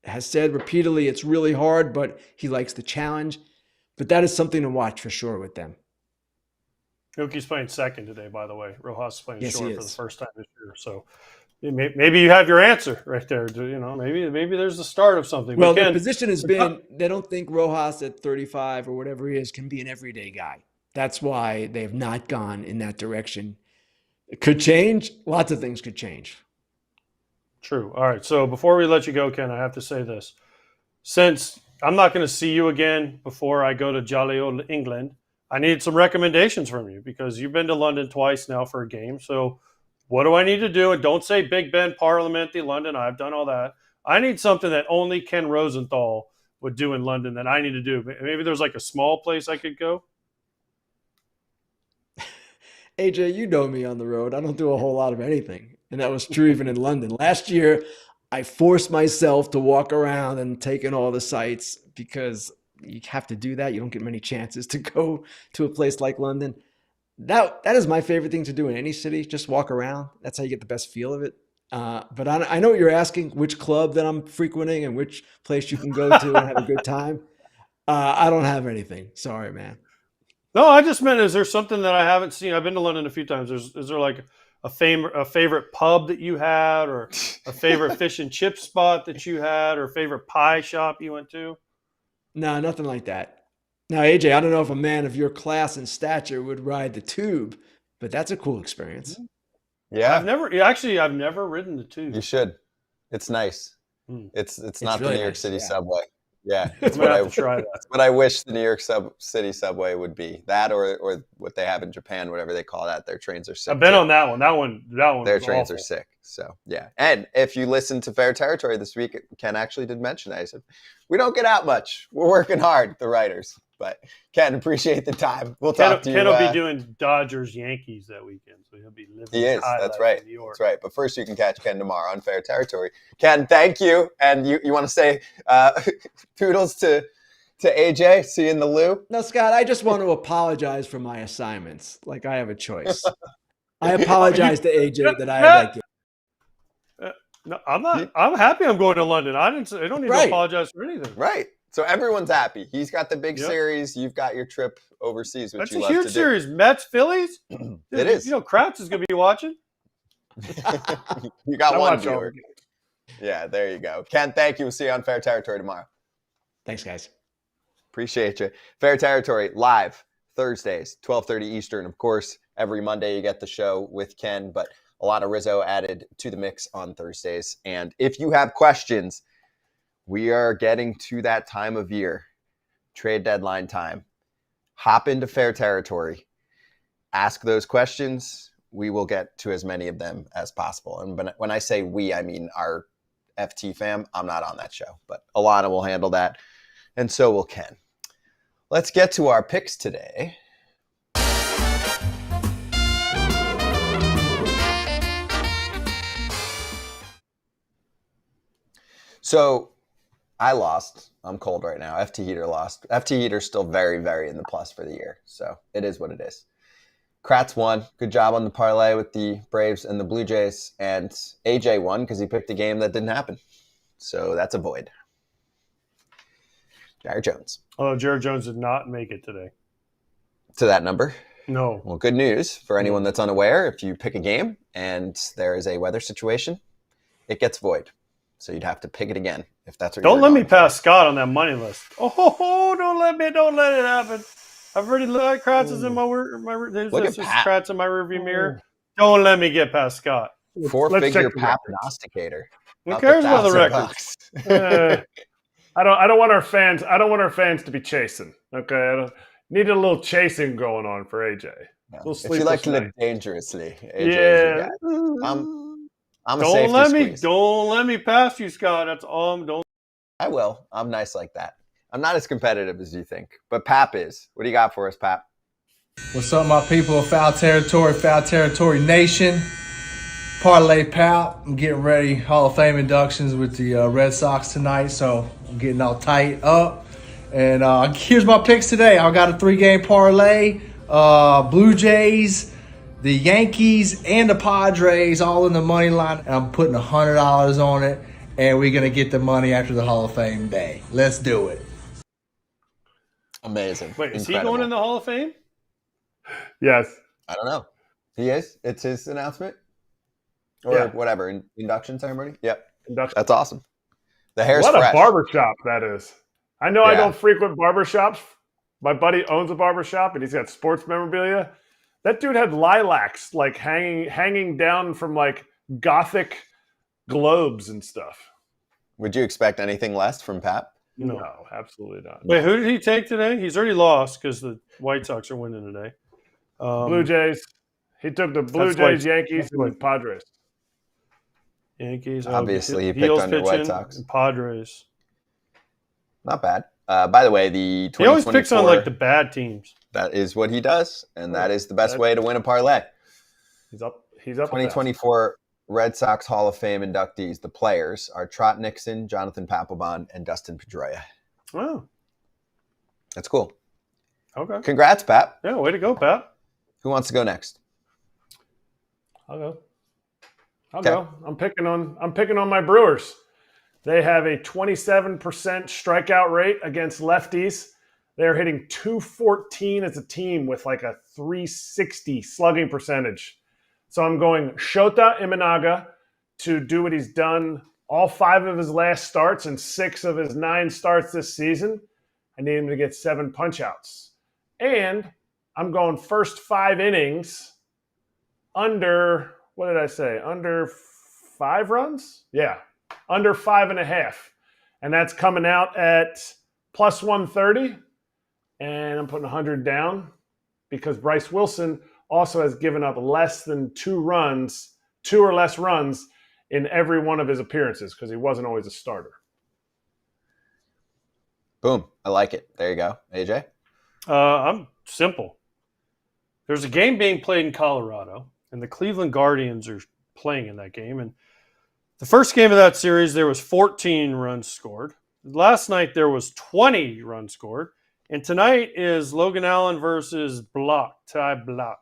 has said repeatedly it's really hard, but he likes the challenge. But that is something to watch for sure with them. Mookie's playing second today, by the way. Rojas is playing short for the is. first time this year. So maybe you have your answer right there. Maybe there's the start of something. Well, their position has been they don't think Rojas at 35 or whatever he is can be an everyday guy. That's why they have not gone in that direction. It could change. Lots of things could change. True. All right. So before we let you go, Ken, I have to say this. Since I'm not going to see you again before I go to jolly old England, I need some recommendations from you because you've been to London twice now for a game. So what do I need to do? And don't say Big Ben, Parliament, the London. I've done all that. I need something that only Ken Rosenthal would do in London that I need to do. Maybe there's like a small place I could go. AJ, you know me on the road. I don't do a whole lot of anything. And that was true even in London. Last year, I forced myself to walk around and take in all the sights because you have to do that. You don't get many chances to go to a place like London. That is my favorite thing to do in any city. Just walk around. That's how you get the best feel of it. But I know what you're asking, which club that I'm frequenting and which place you can go to and have a good time. I don't have anything. Sorry, man. No, I just meant, is there something that I haven't seen? I've been to London a few times. Is there like a favorite pub that you had, or a favorite fish and chip spot that you had, or a favorite pie shop you went to? No, nothing like that. Now, AJ, I don't know if a man of your class and stature would ride the tube, but that's a cool experience. Yeah. I've never ridden the tube. You should. It's nice. It's not really the New York nice, City yeah. subway. Yeah, I'm gonna have to try that. That's what I wish the New York City subway would be. That or what they have in Japan, whatever they call that. Their trains are sick. I've been on that one. That one. Their trains are sick. So yeah. And if you listen to Fair Territory this week, Ken actually did mention that. He said, "We don't get out much. We're working hard, the writers." But Ken, appreciate the time. We'll talk to you. Ken will be doing Dodgers Yankees that weekend, so he'll be living. He is. That's right. In New York. That's right. But first, you can catch Ken tomorrow on Fair Territory. Ken, thank you. And you want to say toodles to AJ? See you in the loo. No, Scott, I just want to apologize for my assignments. Like I have a choice. I apologize to AJ that I had that game. No, I'm not. I'm happy I'm going to London. I don't need to apologize for anything. Right. So everyone's happy. He's got the big series. You've got your trip overseas, which That's a huge series. Mets, Phillies. Dude, it is. You know, Kratz is going to be watching. You got one viewer. Yeah, there you go. Ken, thank you. We'll see you on Fair Territory tomorrow. Thanks, guys. Appreciate you. Fair Territory live Thursdays, 12:30 Eastern. Of course, every Monday you get the show with Ken, but a lot of Rizzo added to the mix on Thursdays. And if you have questions, we are getting to that time of year, trade deadline time. Hop into Fair Territory. Ask those questions. We will get to as many of them as possible. And when I say we, I mean our FT fam. I'm not on that show, but Alana will handle that, and so will Ken. Let's get to our picks today. So I lost. I'm cold right now. FT Heater lost. FT Heater's still very, very in the plus for the year. So it is what it is. Kratz won. Good job on the parlay with the Braves and the Blue Jays. And AJ won because he picked a game that didn't happen. So that's a void. Jared Jones. Although Jared Jones did not make it today. To that number? No. Well, good news for anyone that's unaware. If you pick a game and there is a weather situation, it gets void. So you'd have to pick it again if that's what Don't let me for. pass Scott on that money list. Don't let it happen. I've already looked. Kratz is in my Kratz in my rearview mirror. Don't let me get past Scott. Four-figure prognosticator. Who cares about the records? I don't want our fans. I don't want our fans to be chasing. Okay, I don't need a little chasing going on for AJ. Yeah. If you like to live dangerously, AJ, yeah. I'm a safety squeeze. Don't let me pass you, Scott. That's all. Don't. I will. I'm nice like that. I'm not as competitive as you think, but Pap is. What do you got for us, Pap? What's up, my people of Foul Territory Nation? Parlay Pap. I'm getting ready. Hall of Fame inductions with the Red Sox tonight, so I'm getting all tight up. And here's my picks today. I got a 3-game parlay. Blue Jays the Yankees and the Padres all in the money line. And I'm putting $100 on it. And we're going to get the money after the Hall of Fame day. Let's do it. Amazing. Wait, is Incredible. he going in the Hall of Fame? Yes. I don't know. He is? It's his announcement? Or Yeah. whatever, induction ceremony? Yep. Induction. That's awesome. The hair's What fresh. a barbershop that is. I know I Yeah. don't frequent barbershops. My buddy owns a barbershop, and he's got sports memorabilia. That dude had lilacs like hanging down from like Gothic globes and stuff. Would you expect anything less from Pat? No, absolutely not. Wait, who did he take today? He's already lost because the White Sox are winning today. Blue Jays. He took the Blue That's Jays, White- Yankees, that's and White. Padres. Yankees. Obviously, he picked Heels on your White pitching, Sox. and Padres. Not bad. By the way, the 2024, He always picks on like the bad teams. that is what he does, and that is the best That- way to win a parlay. He's up. He's up. 2024 Red Sox Hall of Fame inductees, the players, are Trot Nixon, Jonathan Papelbon, and Dustin Pedroia. Oh, That's cool. okay. Congrats, Pat. Yeah, way to go, Pat. Who wants to go next? I'll go. I'll Okay. go. I'm picking on my Brewers. They have a 27% strikeout rate against lefties. They're hitting 214 as a team with like a 360 slugging percentage. So I'm going Shota Imanaga to do what he's done all 5 of his last starts and 6 of his 9 starts this season. I need him to get 7 punch-outs. And I'm going first 5 innings under, what did I say? Under 5 runs? Yeah, under 5.5. And that's coming out at plus 130. And I'm putting 100 down because Bryce Wilson also has given up less than 2 or less runs in every one of his appearances because he wasn't always a starter. Boom. I like it. There you go. AJ? I'm simple. There's a game being played in Colorado, and the Cleveland Guardians are playing in that game. And the first game of that series, there was 14 runs scored. Last night, there was 20 runs scored. And tonight is Logan Allen versus Ty Block.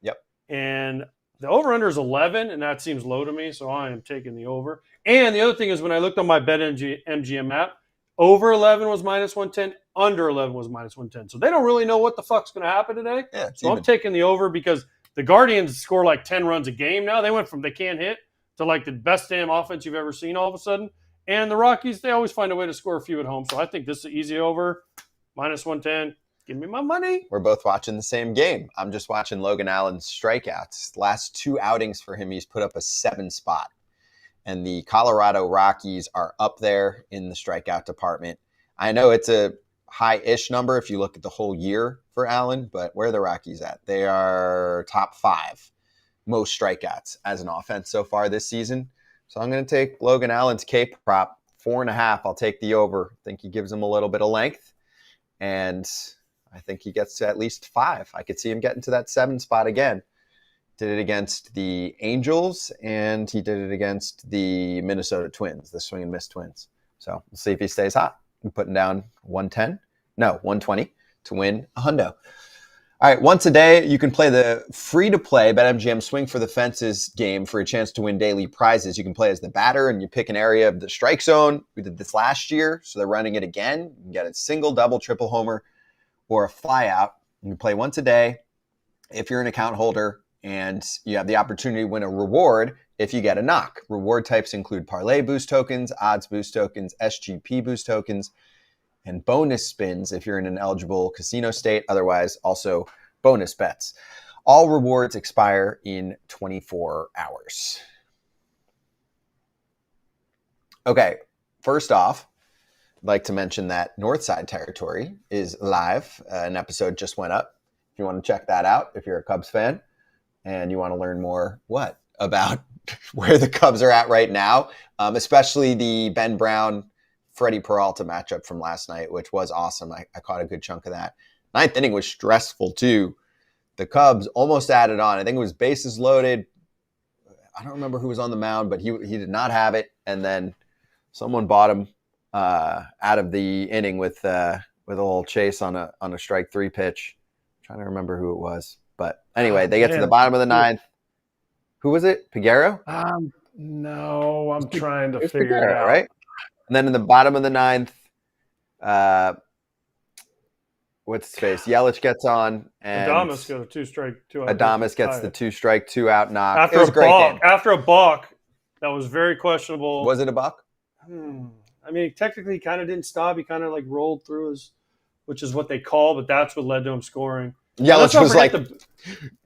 Yep. And the over-under is 11, and that seems low to me, so I am taking the over. And the other thing is when I looked on my BetMGM app, over 11 was minus 110, under 11 was minus 110. So they don't really know what the fuck's going to happen today. Yeah, it's So I'm even. taking the over because the Guardians score like 10 runs a game now. They went from they can't hit to like the best damn offense you've ever seen all of a sudden. And the Rockies, they always find a way to score a few at home. So I think this is an easy over, minus 110. Give me my money. We're both watching the same game. I'm just watching Logan Allen's strikeouts. Last 2 outings for him, he's put up a 7 spot. And the Colorado Rockies are up there in the strikeout department. I know it's a high-ish number if you look at the whole year for Allen, but where are the Rockies at? They are top 5 most strikeouts as an offense so far this season. So I'm going to take Logan Allen's K prop, 4.5. I'll take the over. I think he gives him a little bit of length. And I think he gets to at least 5. I could see him getting to that 7 spot again. Did it against the Angels, and he did it against the Minnesota Twins, the swing and miss Twins. So we'll see if he stays hot. I'm putting down 120 to win a hundo. All right, once a day, you can play the free-to-play BetMGM Swing for the Fences game for a chance to win daily prizes. You can play as the batter, and you pick an area of the strike zone. We did this last year, so they're running it again. You can get a single, double, triple homer, or a flyout. You can play once a day if you're an account holder, and you have the opportunity to win a reward if you get a knock. Reward types include parlay boost tokens, odds boost tokens, SGP boost tokens, and bonus spins if you're in an eligible casino state. Otherwise, also bonus bets. All rewards expire in 24 hours. Okay, first off, I'd like to mention that Northside Territory is live. An episode just went up. If you want to check that out, if you're a Cubs fan and you want to learn more, about where the Cubs are at right now, especially the Ben Brown, Freddie Peralta matchup from last night, which was awesome. I caught a good chunk of that. 9th inning was stressful too. The Cubs almost added on. I think it was bases loaded. I don't remember who was on the mound, but he did not have it. And then someone bought him out of the inning with a little chase on a strike 3 pitch. I'm trying to remember who it was. But anyway, they get to the bottom of the ninth. Who was it? Piguero? No, I'm trying to It was figure Piguero, it out. right? And then in the bottom of the ninth, what's his face? Yelich gets on, and Adames got a 2-strike, 2-out. Adames gets the 2-strike, 2-out knock. After it was a great game. After a balk, that was very questionable. Was it a balk? I mean, technically, he kind of didn't stop. He kind of like rolled through his, which is what they call, but that's what led to him scoring. Yelich was like,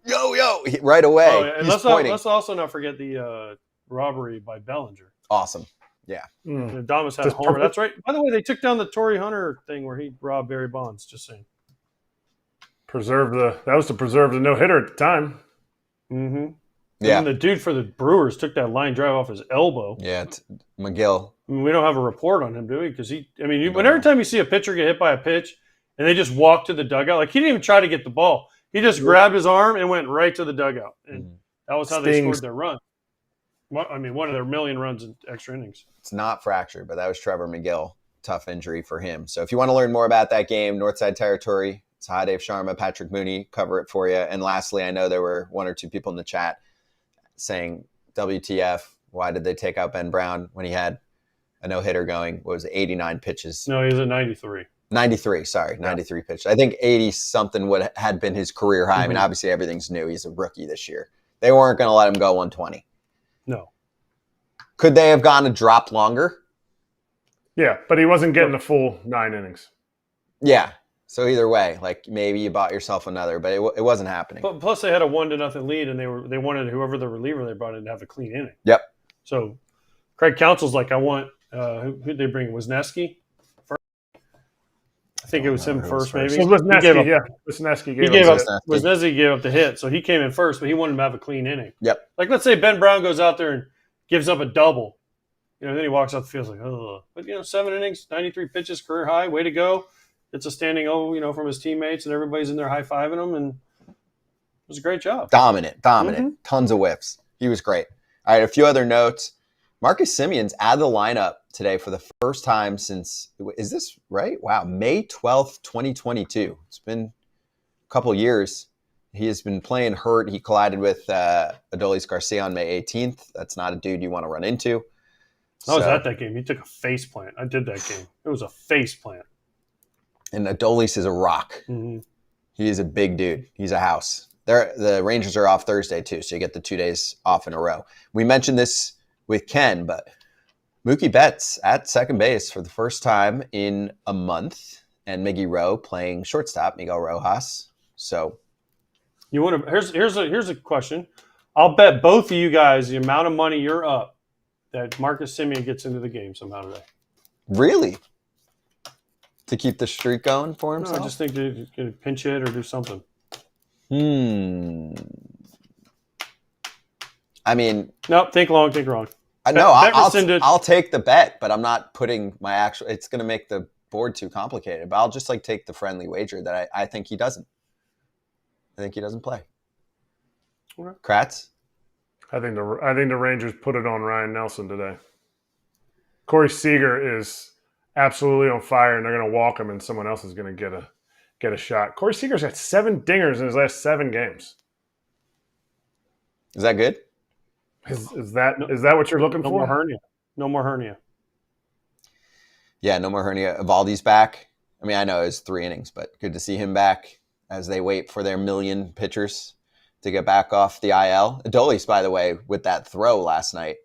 yo, right away. Oh, yeah. And He's let's also not forget the robbery by Bellinger. Awesome. Yeah. Adames had a homer. That's right. By the way, they took down the Torrey Hunter thing where he robbed Barry Bonds. Just saying. That was to preserve the no-hitter at the time. Mm-hmm. Yeah. And the dude for the Brewers took that line drive off his elbow. Yeah, it's McGill. I mean, we don't have a report on him, do we? Because every time you see a pitcher get hit by a pitch and they just walk to the dugout, like he didn't even try to get the ball. He just grabbed his arm and went right to the dugout. And that was how they scored their run. I mean, one of their million runs in extra innings. It's not fractured, but that was Trevor McGill. Tough injury for him. So if you want to learn more about that game, Northside Territory, it's Dave Sharma, Patrick Mooney cover it for you. And lastly, I know there were one or two people in the chat saying, WTF, why did they take out Ben Braun when he had a no-hitter going? What was it, 89 pitches? No, he was at 93. 93 pitches. I think 80-something had been his career high. I mean, obviously everything's new. He's a rookie this year. They weren't going to let him go 120. No. Could they have gone a drop longer? Yeah, but he wasn't getting the full 9 innings. Yeah. So either way, like maybe you bought yourself another, but it wasn't happening. But plus they had a 1-0 lead, and they wanted whoever the reliever they brought in to have a clean inning. Yep. So Craig Counsell's like, I want who did they bring? Wisniewski first? I think it was him first, maybe. So Wisniewski gave up the hit, so he came in first, but he wanted him to have a clean inning. Yep. Like let's say Ben Braun goes out there and gives up a double, then he walks out the field like, oh, but 7 innings, 93 pitches, career high, way to go. It's a standing O, from his teammates, and everybody's in there high-fiving him, and it was a great job. Dominant. Tons of whiffs. He was great. All right, a few other notes. Marcus Semion's out of the lineup today for the first time since, is this right? Wow, May 12th, 2022. It's been a couple years. He has been playing hurt. He collided with Adolis Garcia on May 18th. That's not a dude you want to run into. I was at that game. He took a face plant. I did that game. It was a face plant. And Adolis is a rock. Mm-hmm. He is a big dude. He's a house. The Rangers are off Thursday, too, so you get the 2 days off in a row. We mentioned this with Ken, but Mookie Betts at second base for the first time in a month, and Miggy Rowe playing shortstop, Miguel Rojas. So you want to? Here's a question. I'll bet both of you guys the amount of money you're up that Marcus Semien gets into the game somehow today. Really? To keep the streak going for himself? No, I just think to pinch hit or do something. I mean... No, think long, think wrong. I'll take the bet, but I'm not putting my actual... It's going to make the board too complicated, but I'll just take the friendly wager that I think he doesn't. I think he doesn't play. Okay. Kratz? I think the Rangers put it on Ryan Nelson today. Corey Seager is absolutely on fire, and they're going to walk him, and someone else is going to get a shot. Corey Seager's got 7 dingers in his last 7 games. Is that good? Is that what you're looking for? No more hernia. Yeah, no more hernia. Evaldi's back. I mean, I know it's 3 innings, but good to see him back as they wait for their million pitchers to get back off the IL. Adolis, by the way, with that throw last night,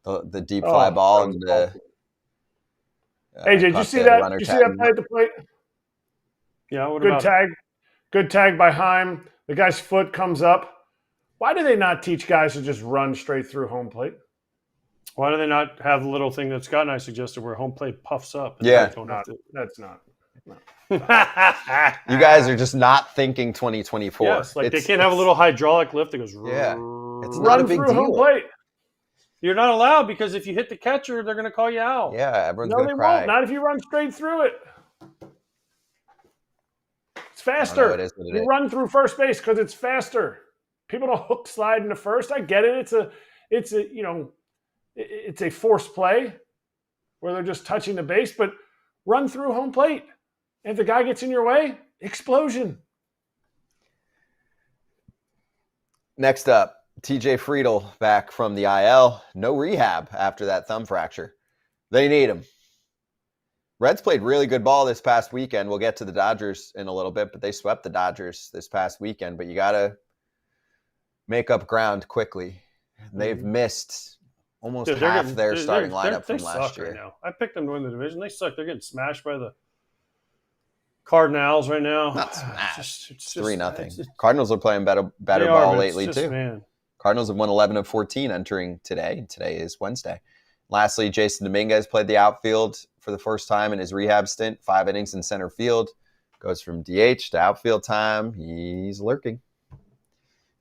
the deep fly ball and the... AJ, did you see that? Did you see that play at the plate? Yeah, Good tag by Heim. The guy's foot comes up. Why do they not teach guys to just run straight through home plate? Why do they not have the little thing that Scott and I suggested where home plate puffs up? Yeah. That's not. No. You guys are just not thinking 2024. Yes, they can't have a little hydraulic lift that goes. Yeah. It's not Run a big through deal. home plate. You're not allowed because if you hit the catcher, they're going to call you out. Yeah, everyone's No, going they to cry. won't. Not if you run straight through it. It's faster. It is what it You is. run through first base because it's faster. People don't hook slide into first. I get it. It's a forced play where they're just touching the base, but run through home plate. And if the guy gets in your way, explosion. Next up, TJ Friedel back from the IL. No rehab after that thumb fracture. They need him. Reds played really good ball this past weekend. We'll get to the Dodgers in a little bit, but they swept the Dodgers this past weekend. But you got to make up ground quickly. They've missed almost half their starting lineup from last year. Right now. I picked them to win the division. They suck. They're getting smashed by the Cardinals right now. Not smashed. It's 3-0. Cardinals are playing better ball lately too. Man. Cardinals have won 11 of 14 entering today. Today is Wednesday. Lastly, Jason Dominguez played the outfield for the first time in his rehab stint. 5 innings in center field. Goes from DH to outfield time. He's lurking.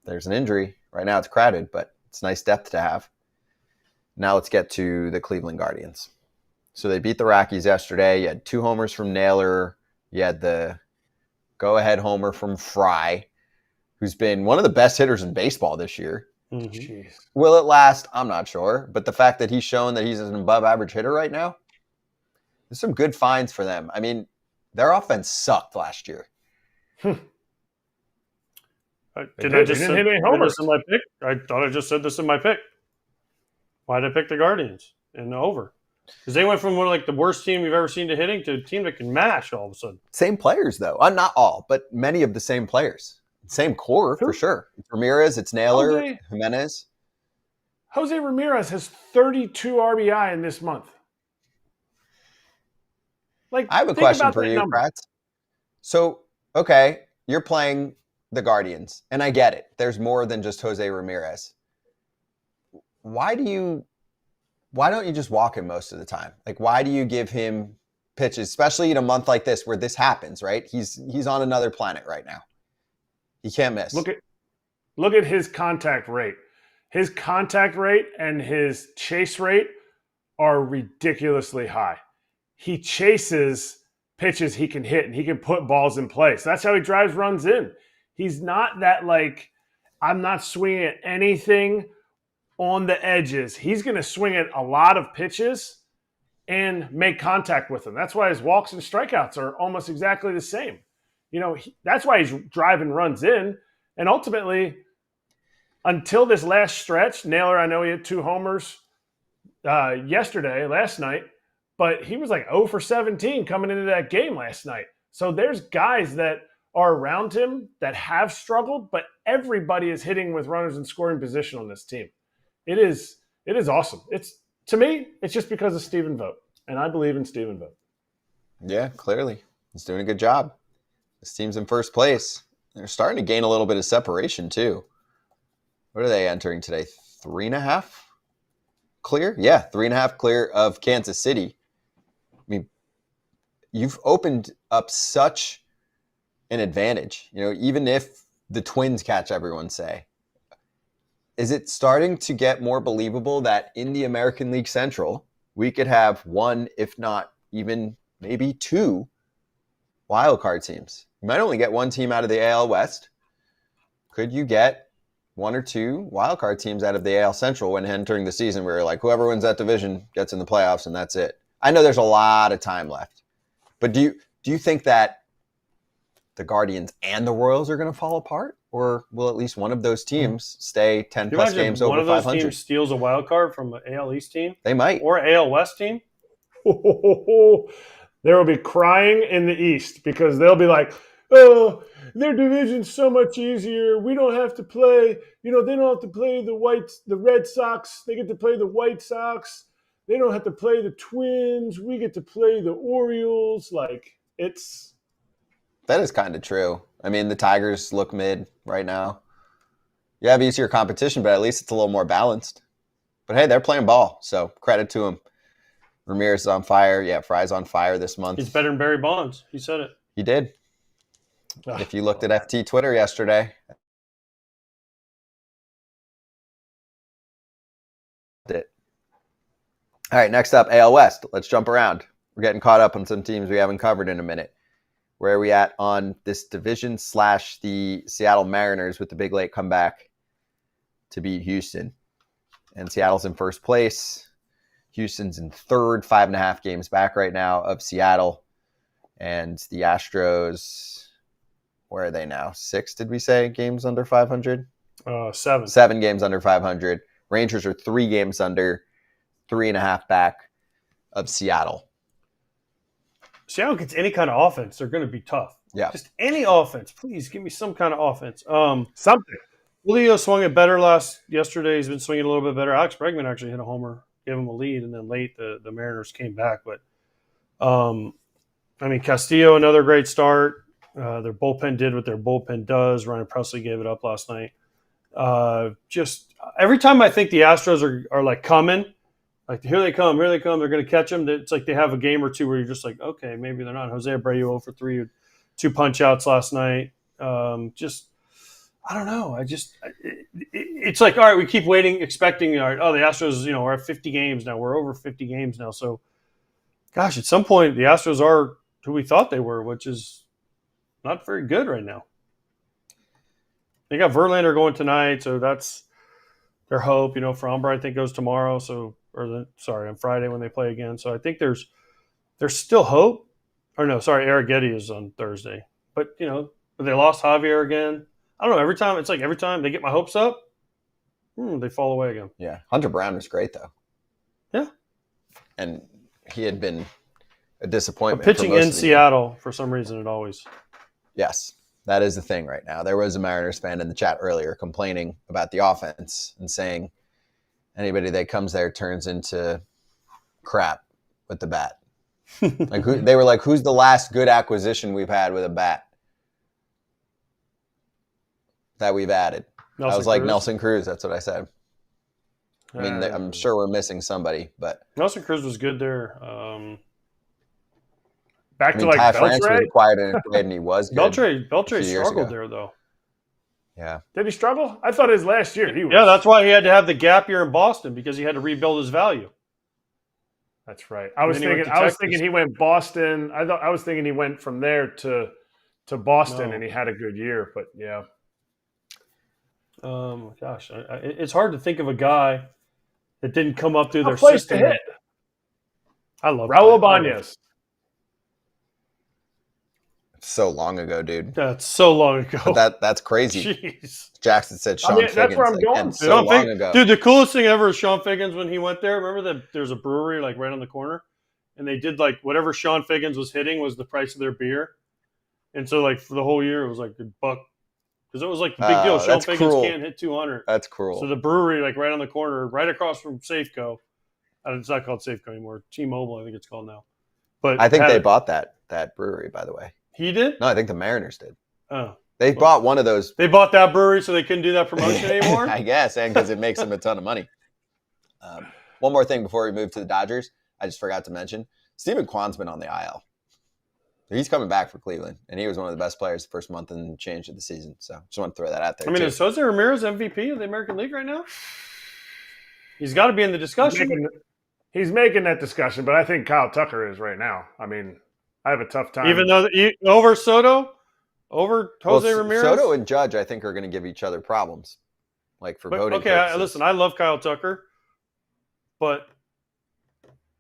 There's an injury. Right now it's crowded, but it's nice depth to have. Now let's get to the Cleveland Guardians. So they beat the Rockies yesterday. You had 2 homers from Naylor. You had the go-ahead homer from Fry, who's been one of the best hitters in baseball this year. Jeez. Will it last? I'm not sure. But the fact that he's shown that he's an above-average hitter right now, there's some good finds for them. I mean, their offense sucked last year. Did I just say this in my pick? I thought I just said this in my pick. Why did I pick the Guardians in the over? Because they went from one of like the worst team you've ever seen to hitting to a team that can mash all of a sudden. Same players, though. Not all, but many of the same players. Same core, for sure. It's Ramirez, it's Naylor, Jimenez. Jose Ramirez has 32 RBI in this month. Like, I have a question for you, Kratz. So, okay, you're playing the Guardians, and I get it. There's more than just Jose Ramirez. Why don't you just walk him most of the time? Like, why do you give him pitches, especially in a month like this where this happens, right? He's on another planet right now. He can't miss. Look at his contact rate. His contact rate and his chase rate are ridiculously high. He chases pitches he can hit, and he can put balls in place. That's how he drives runs in. He's not that, like, I'm not swinging at anything on the edges. He's going to swing at a lot of pitches and make contact with them. That's why his walks and strikeouts are almost exactly the same. You know, that's why he's driving runs in. And ultimately, until this last stretch, Naylor, I know he had 2 homers last night, but he was like 0 for 17 coming into that game last night. So there's guys that are around him that have struggled, but everybody is hitting with runners in scoring position on this team. It is awesome. To me, it's just because of Stephen Vogt, and I believe in Stephen Vogt. Yeah, clearly. He's doing a good job. This team's in first place. They're starting to gain a little bit of separation, too. What are they entering today? 3.5 clear? Yeah, 3.5 clear of Kansas City. I mean, you've opened up such an advantage. You know, even if the Twins catch everyone, say, is it starting to get more believable that in the American League Central, we could have 1, if not even maybe 2 wild card teams? You might only get 1 team out of the AL West. Could you get 1 or 2 wild card teams out of the AL Central when entering the season where you're like, whoever wins that division gets in the playoffs and that's it? I know there's a lot of time left, but do you think that the Guardians and the Royals are going to fall apart, or will at least one of those teams stay 10 plus games over 500? One of those teams steals a wild card from an AL East team? They might. Or an AL West team? There will be crying in the East because they'll be like, oh, their division's so much easier. We don't have to play. They don't have to play the Red Sox. They get to play the White Sox. They don't have to play the Twins. We get to play the Orioles. That is kind of true. I mean, the Tigers look mid right now. You have easier competition, but at least it's a little more balanced. But hey, they're playing ball, so credit to them. Ramirez is on fire. Yeah, Fry's on fire this month. He's better than Barry Bonds. He said it. He did. If you looked at FT Twitter yesterday. All right, next up, AL West. Let's jump around. We're getting caught up on some teams we haven't covered in a minute. Where are we at on this division / the Seattle Mariners with the big late comeback to beat Houston? And Seattle's in first place. Houston's in third, 5.5 games back right now of Seattle. And the Astros, where are they now? 6, did we say, games under 500? 7. 7 games under 500. Rangers are 3 games under, 3.5 back of Seattle. Seattle gets any kind of offense, they're going to be tough. Yeah. Just any offense. Please give me some kind of offense. Something. Julio swung it better yesterday. He's been swinging a little bit better. Alex Bregman actually hit a homer, gave him a lead, and then late the Mariners came back. But, Castillo, another great start. Their bullpen did what their bullpen does. Ryan Presley gave it up last night. Just every time I think the Astros are like coming, like here they come, they're going to catch them. It's like they have a game or two where you're just like, okay, maybe they're not. Jose Abreu 0 for 3, 2 punch outs last night. I don't know. It's like, all right, we keep waiting, expecting, all right, the Astros, we're at 50 games now. We're over 50 games now. So, gosh, at some point, the Astros are who we thought they were, which is not very good right now. They got Verlander going tonight, so that's their hope. Framber, I think, goes tomorrow. On Friday when they play again. So I think there's still hope. Or no, sorry, Arrighetti is on Thursday. But, they lost Javier again. I don't know. Every time they get my hopes up, they fall away again. Yeah. Hunter Brown was great, though. Yeah. And he had been a disappointment. But pitching in Seattle, for some reason, it always. Yes. That is the thing right now. There was a Mariners fan in the chat earlier complaining about the offense and saying anybody that comes there turns into crap with the bat. They were like, who's the last good acquisition we've had with a bat that we've added? I was like, Nelson Cruz. That's what I said. I mean, I'm sure we're missing somebody, but Nelson Cruz was good there. Ty France was Beltre? acquired in a trade, and he was good. Beltre struggled there, though. Yeah. Did he struggle? I thought his last year he was. Yeah, that's why he had to have the gap year in Boston, because he had to rebuild his value. That's right. I was thinking he went Boston. I was thinking he went from there to Boston, and he had a good year. But yeah. Gosh, it's hard to think of a guy that didn't come up through their place system. to hit. I love Raul Ibanez. So long ago, dude. That's so long ago. But that's crazy. Jeez. Jackson said Sean Figgins. That's where I'm going. Again, so long ago. Dude, the coolest thing ever is Sean Figgins when he went there. Remember that there's a brewery like right on the corner, and they did like whatever Sean Figgins was hitting was the price of their beer, and so like for the whole year it was like $1 because it was like the big deal. Sean Figgins can't hit 200. That's cruel. So the brewery like right on the corner, right across from Safeco. It's not called Safeco anymore. T-Mobile, I think it's called now. But I think they bought that brewery, by the way. He did? No, I think the Mariners did. Oh. They bought one of those. They bought that brewery so they couldn't do that promotion anymore? I guess, and because it makes them a ton of money. One more thing before we move to the Dodgers, I just forgot to mention, Stephen Kwan's been on the IL. He's coming back for Cleveland, and he was one of the best players the first month and change of the season. So just want to throw that out there. Is Jose Ramirez MVP of the American League right now? He's got to be in the discussion. He's making that discussion, but I think Kyle Tucker is right now. I mean, I have a tough time. Even though over Soto, over Jose Ramirez? Soto and Judge, I think, are going to give each other problems, like for voting purposes. Listen, I love Kyle Tucker, but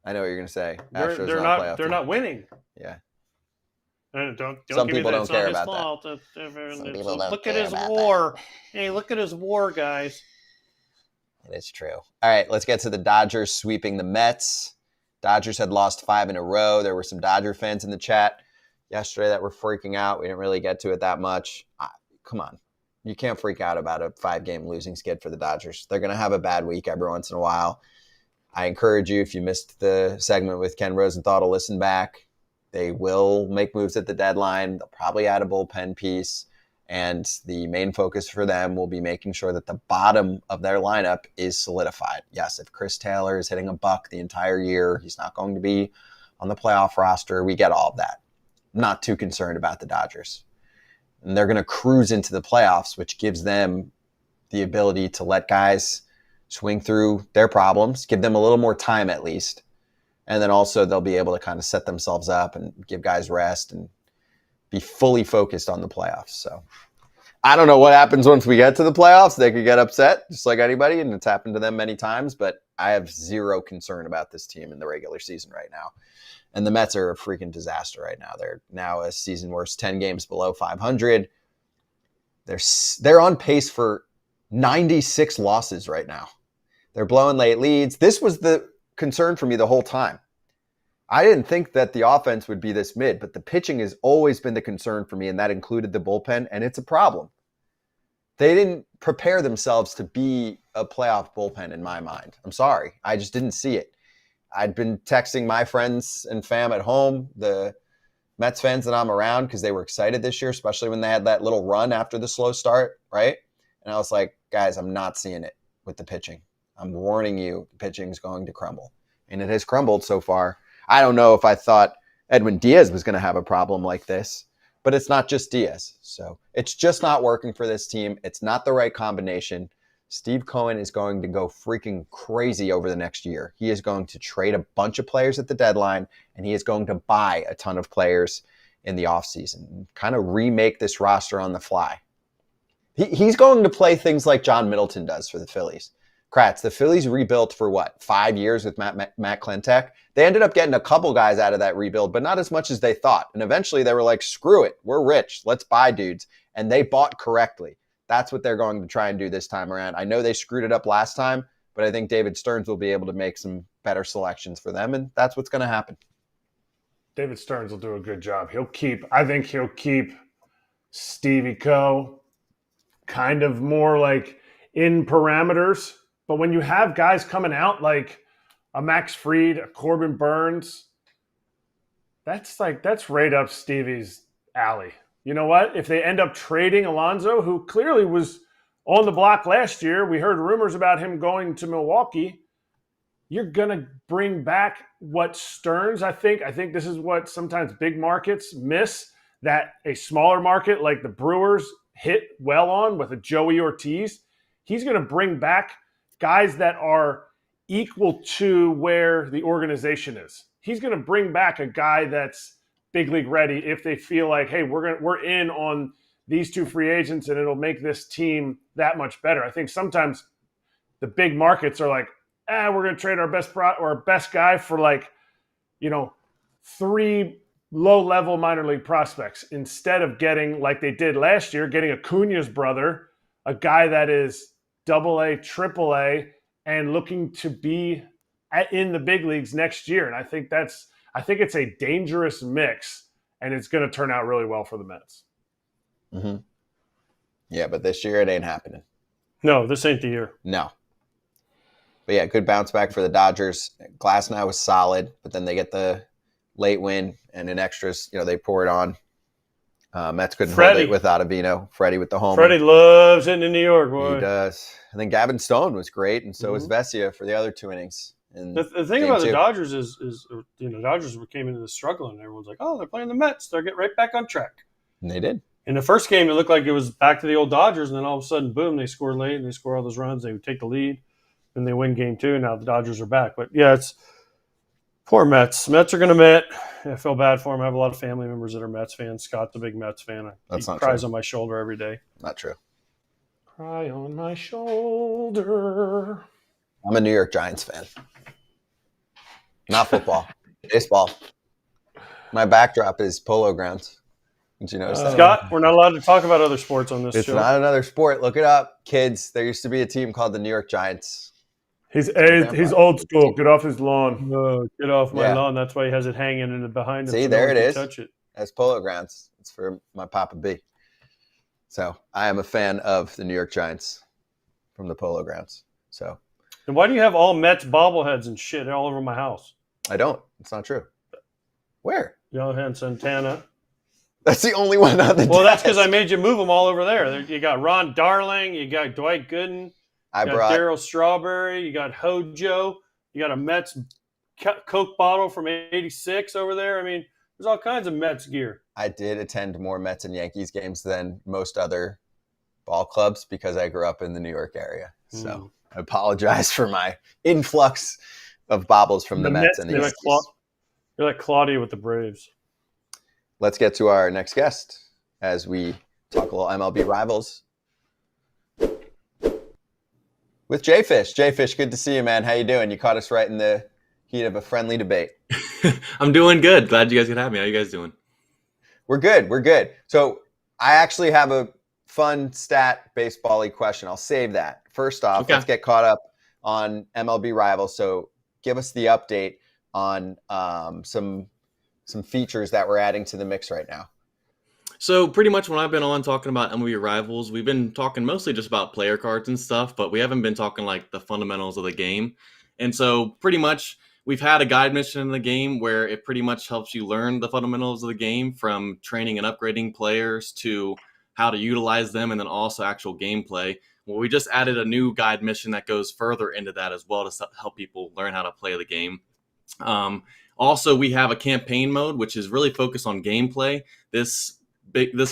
I know what you're going to say. They're not winning. Yeah. Don't Some give people me don't care about that. Look at his war. Hey, look at his war, guys. It is true. All right, let's get to the Dodgers sweeping the Mets. Dodgers had lost 5 in a row. There were some Dodger fans in the chat yesterday that were freaking out. We didn't really get to it that much. Come on. You can't freak out about a 5-game losing skid for the Dodgers. They're going to have a bad week every once in a while. I encourage you, if you missed the segment with Ken Rosenthal, to listen back. They will make moves at the deadline. They'll probably add a bullpen piece. And the main focus for them will be making sure that the bottom of their lineup is solidified. Yes, if Chris Taylor is hitting $1 the entire year, he's not going to be on the playoff roster. We get all of that. I'm not too concerned about the Dodgers. And they're going to cruise into the playoffs, which gives them the ability to let guys swing through their problems, give them a little more time at least. And then also they'll be able to kind of set themselves up and give guys rest and be fully focused on the playoffs. So I don't know what happens once we get to the playoffs. They could get upset just like anybody, and it's happened to them many times, but I have zero concern about this team in the regular season right now. And the Mets are a freaking disaster right now. They're now a season worst 10 games below 500. They're on pace for 96 losses right now. They're blowing late leads. This was the concern for me the whole time. I didn't think that the offense would be this mid, but the pitching has always been the concern for me, and that included the bullpen, and it's a problem. They didn't prepare themselves to be a playoff bullpen in my mind. I'm sorry. I just didn't see it. I'd been texting my friends and fam at home, the Mets fans that I'm around, because they were excited this year, especially when they had that little run after the slow start, right? And I was like, guys, I'm not seeing it with the pitching. I'm warning you, the pitching is going to crumble. And it has crumbled so far. I don't know if I thought Edwin Diaz was going to have a problem like this, but it's not just Diaz. So it's just not working for this team. It's not the right combination. Steve Cohen is going to go freaking crazy over the next year. He is going to trade a bunch of players at the deadline, and he is going to buy a ton of players in the offseason, kind of remake this roster on the fly. He's going to play things like John Middleton does for the Phillies. Kratz, the Phillies rebuilt for what, 5 years with Matt Klentak? They ended up getting a couple guys out of that rebuild, but not as much as they thought. And eventually they were like, screw it, we're rich, let's buy dudes. And they bought correctly. That's what they're going to try and do this time around. I know they screwed it up last time, but I think David Stearns will be able to make some better selections for them, and that's what's going to happen. David Stearns will do a good job. I think he'll keep Stevie Co kind of more like in parameters. But when you have guys coming out like a Max Fried, a Corbin Burns, that's right up Stevie's alley. You know what? If they end up trading Alonso, who clearly was on the block last year, we heard rumors about him going to Milwaukee. You're going to bring back what Stearns, I think this is what sometimes big markets miss, that a smaller market like the Brewers hit well on with a Joey Ortiz. He's going to bring back guys that are equal to where the organization is. He's going to bring back a guy that's big league ready if they feel like, hey, we're in on these two free agents and it'll make this team that much better. I think sometimes the big markets are like, we're going to trade our best guy for like, 3 low-level minor league prospects instead of getting, like they did last year, getting Acuna's brother, a guy that is AA, AAA, and looking to be in the big leagues next year. And I think it's a dangerous mix, and it's going to turn out really well for the Mets. Mm-hmm. Yeah, but this year it ain't happening. No, this ain't the year. No. But yeah, good bounce back for the Dodgers. Glasnow was solid, but then they get the late win, and in extras, they pour it on. Mets couldn't hold it with Ottavino. Freddie with the homer. Freddie loves it in New York, boy. He does. And then Gavin Stone was great, and so was Vesia for the other 2 innings. And the thing about the Dodgers is Dodgers came into the struggle, and everyone's like, oh, they're playing the Mets. They'll get right back on track. And they did. In the first game, it looked like it was back to the old Dodgers, and then all of a sudden, boom, they score late, and they score all those runs. They would take the lead, and they win game 2, and now the Dodgers are back. But, yeah, it's poor Mets. Mets are going to Met. I feel bad for them. I have a lot of family members that are Mets fans. Scott's a big Mets fan. He cries on my shoulder every day. Not true. Cry on my shoulder. I'm a New York Giants fan. Not football. Baseball. My backdrop is Polo Grounds. Did you notice that? Scott, we're not allowed to talk about other sports on this show. It's not another sport. Look it up. Kids, there used to be a team called the New York Giants. He's old school. Get off his lawn. No, get off my lawn. That's why he has it hanging in behind him. See, so there it is. Touch it. That's Polo Grounds. It's for my Papa B. So I am a fan of the New York Giants from the Polo Grounds. So. And why do you have all Mets bobbleheads and shit all over my house? I don't. It's not true. Where? Johan Santana. That's the only one on the Well, desk. that's because I made you move them all over there. You got Ron Darling. You got Dwight Gooden. You got Darryl Strawberry. You got Hojo. You got a Mets Coke bottle from '86 over there. I mean, there's all kinds of Mets gear. I did attend more Mets and Yankees games than most other ball clubs because I grew up in the New York area. So I apologize for my influx of baubles from the Mets and the Yankees. You're like Claudia with the Braves. Let's get to our next guest as we talk a little MLB Rivals with JayFish. JayFish, good to see you, man. How you doing? You caught us right in the heat of a friendly debate. I'm doing good. Glad you guys could have me. How you guys doing? We're good. So I actually have a fun stat baseball-y question. I'll save that. First off, let's get caught up on MLB Rivals. So give us the update on some features that we're adding to the mix right now. So pretty much when I've been on talking about MLB Rivals, we've been talking mostly just about player cards and stuff, but we haven't been talking like the fundamentals of the game. And so pretty much we've had a guide mission in the game where it pretty much helps you learn the fundamentals of the game, from training and upgrading players to how to utilize them, and then also actual gameplay. Well, we just added a new guide mission that goes further into that as well to help people learn how to play the game. Also, we have a campaign mode, which is really focused on gameplay. This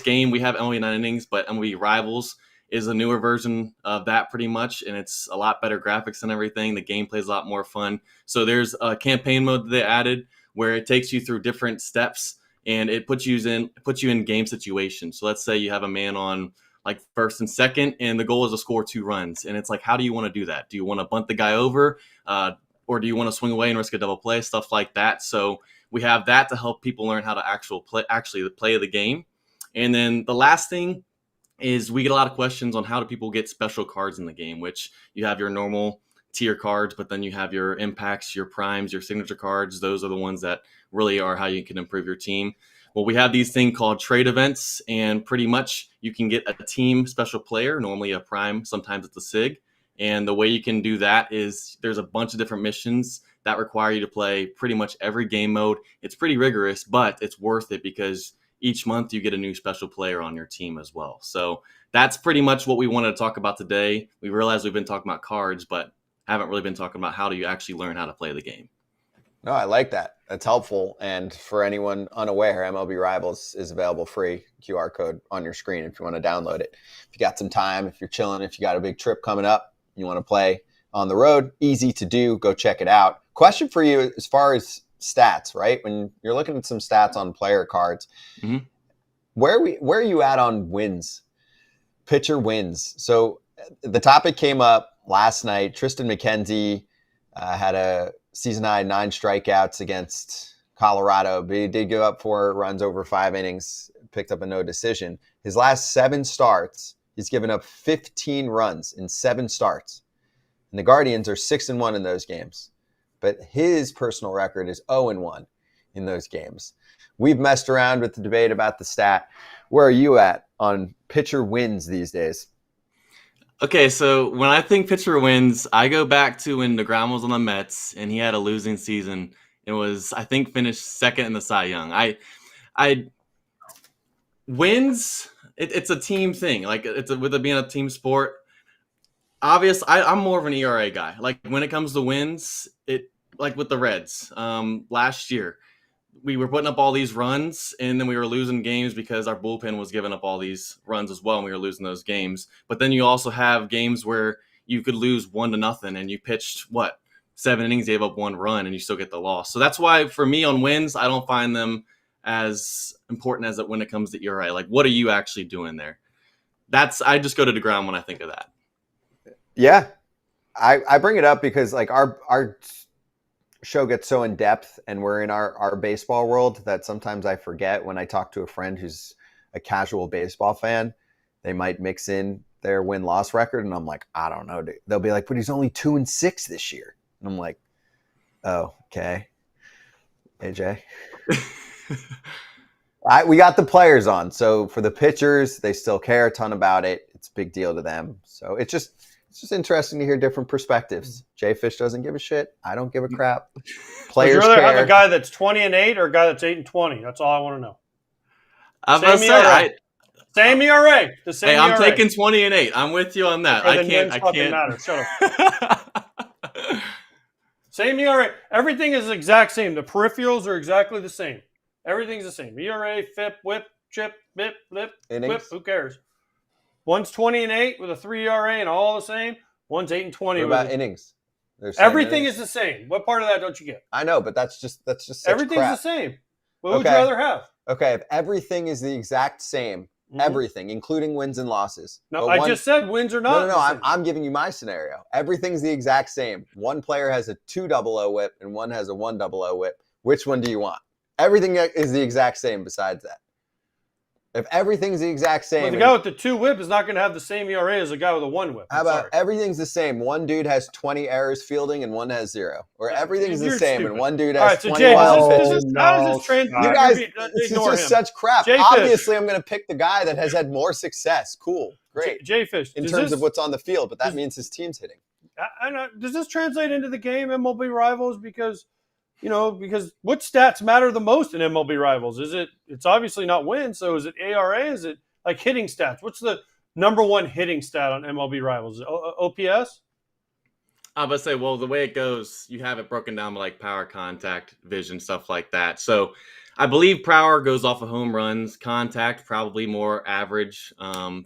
game, we have MLB 9 innings, but MLB Rivals is a newer version of that pretty much, and it's a lot better graphics and everything. The gameplay is a lot more fun. So there's a campaign mode that they added where it takes you through different steps, and it puts you in game situations. So let's say you have a man on like first and second, and the goal is to score 2 runs. And it's like, how do you want to do that? Do you want to bunt the guy over, or do you want to swing away and risk a double play, stuff like that? So we have that to help people learn how to actually play the game. And then the last thing is we get a lot of questions on how do people get special cards in the game, which you have your normal tier cards, but then you have your impacts, your primes, your signature cards. Those are the ones that really are how you can improve your team. Well, we have these things called trade events, and pretty much you can get a team special player, normally a prime, sometimes it's a sig. And the way you can do that is there's a bunch of different missions that require you to play pretty much every game mode. It's pretty rigorous, but it's worth it because each month you get a new special player on your team as well. So that's pretty much what we wanted to talk about today. We realize we've been talking about cards, but haven't really been talking about how do you actually learn how to play the game. No, I like that. That's helpful. And for anyone unaware, MLB Rivals is available free, QR code on your screen if you want to download it. If you got some time, if you're chilling, if you got a big trip coming up, you want to play on the road, easy to do, go check it out. Question for you as far as stats, right? When you're looking at some stats on player cards, where are you at on wins? Pitcher wins. So the topic came up last night. Tristan McKenzie had a season high 9 strikeouts against Colorado, but he did give up 4 runs over 5 innings, picked up a no decision. His last 7 starts, he's given up 15 runs in 7 starts. And the Guardians are 6-1 in those games. But his personal record is 0-1 in those games. We've messed around with the debate about the stat. Where are you at on pitcher wins these days? Okay, so when I think pitcher wins, I go back to when DeGrom was on the Mets and he had a losing season. It was, I think, finished second in the Cy Young. I wins. It's a team thing. Like with it being a team sport. Obvious, I'm more of an ERA guy. Like when it comes to wins, like with the Reds last year, we were putting up all these runs and then we were losing games because our bullpen was giving up all these runs as well, and we were losing those games. But then you also have games where you could lose 1-0 and you pitched 7 innings, gave up 1 run, and you still get the loss. So that's why for me on wins, I don't find them as important as when it comes to ERA. Like, what are you actually doing there? I just go to DeGrom when I think of that. Yeah, I bring it up because like our show gets so in depth and we're in our baseball world that sometimes I forget when I talk to a friend who's a casual baseball fan. They might mix in their win-loss record and I'm like, I don't know. They'll be like, but he's only 2-6 this year. And I'm like, oh, okay. AJ. We got the players on. So for the pitchers, they still care a ton about it. It's a big deal to them. So it's just interesting to hear different perspectives. JayFish doesn't give a shit. I don't give a crap. Players Would you rather care. have a guy that's 20-8 or a guy that's 8-20? That's all I want to know. Same ERA. The same hey, I'm ERA. taking 20-8. I'm with you on that. I can't. Matter. Shut up. Same ERA. Everything is the exact same. The peripherals are exactly the same. Everything's the same. ERA, FIP, WHIP, CHIP, BIP, LIP, Innings. WHIP. Who cares? One's 20-8 with a 3 ERA and all the same. One's 8-20. What about innings? Everything is the same. What part of that don't you get? I know, but that's just such Everything's crap. the same. What would you rather have? Okay, if everything is the exact same, everything, including wins and losses. No, I just said wins or not. No. I'm giving you my scenario. Everything's the exact same. One player has a 2-0 whip and one has a 1-0 whip. Which one do you want? Everything is the exact same besides that. If everything's the exact same. Well, the guy with the 2 whip is not going to have the same ERA as the guy with a 1 whip. How about everything's the same? One dude has 20 errors fielding and one has 0. Or everything's the same stupid. and one dude All has right, so 20 Jay, wild how pitches. does this translate? You guys, this is just such crap. JayFish. Obviously, I'm going to pick the guy that has had more success. Cool. Great. JayFish. In terms of what's on the field, but that means his team's hitting. I know, does this translate into the game, MLB Rivals? Because what stats matter the most in MLB Rivals? It's obviously not wins, so is it ERA? Is it like hitting stats? What's the number one hitting stat on MLB Rivals? OPS? I would say, well, the way it goes, you have it broken down by like power, contact, vision, stuff like that. So I believe power goes off of home runs, contact probably more average,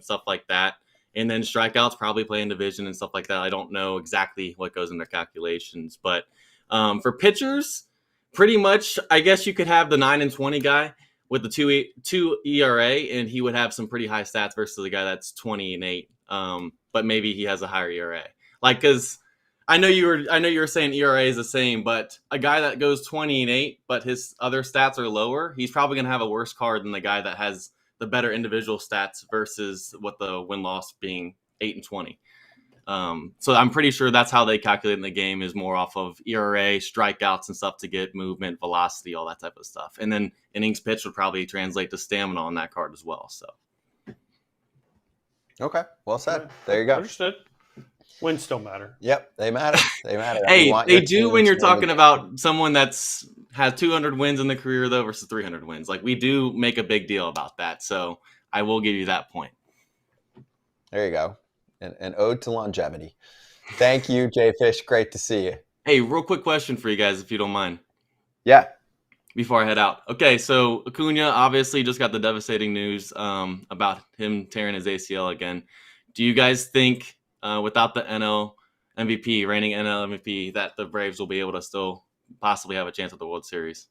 stuff like that. And then strikeouts probably play in division and stuff like that. I don't know exactly what goes in their calculations. But for pitchers, pretty much, I guess you could have the 9-20 guy with the 2 ERA, and he would have some pretty high stats versus the guy that's 20-8. But maybe he has a higher ERA. Like, because I know you were saying ERA is the same, but a guy that goes 20-8, but his other stats are lower, he's probably going to have a worse card than the guy that has the better individual stats versus what the win-loss being 8-20. So I'm pretty sure that's how they calculate in the game, is more off of ERA, strikeouts and stuff to get movement, velocity, all that type of stuff. And then innings pitched would probably translate to stamina on that card as well. So. Okay, well said. There you go. Understood. Wins still matter. Yep, they matter. They matter. Hey, they do when you're talking about someone has 200 wins in the career, though, versus 300 wins. Like, we do make a big deal about that. So I will give you that point. There you go. An ode to longevity. Thank you, JayFish. Great to see you. Hey, real quick question for you guys, if you don't mind. Yeah. Before I head out. Okay, so Acuna obviously just got the devastating news about him tearing his ACL again. Do you guys think, without the reigning NL MVP, that the Braves will be able to still possibly have a chance at the World Series?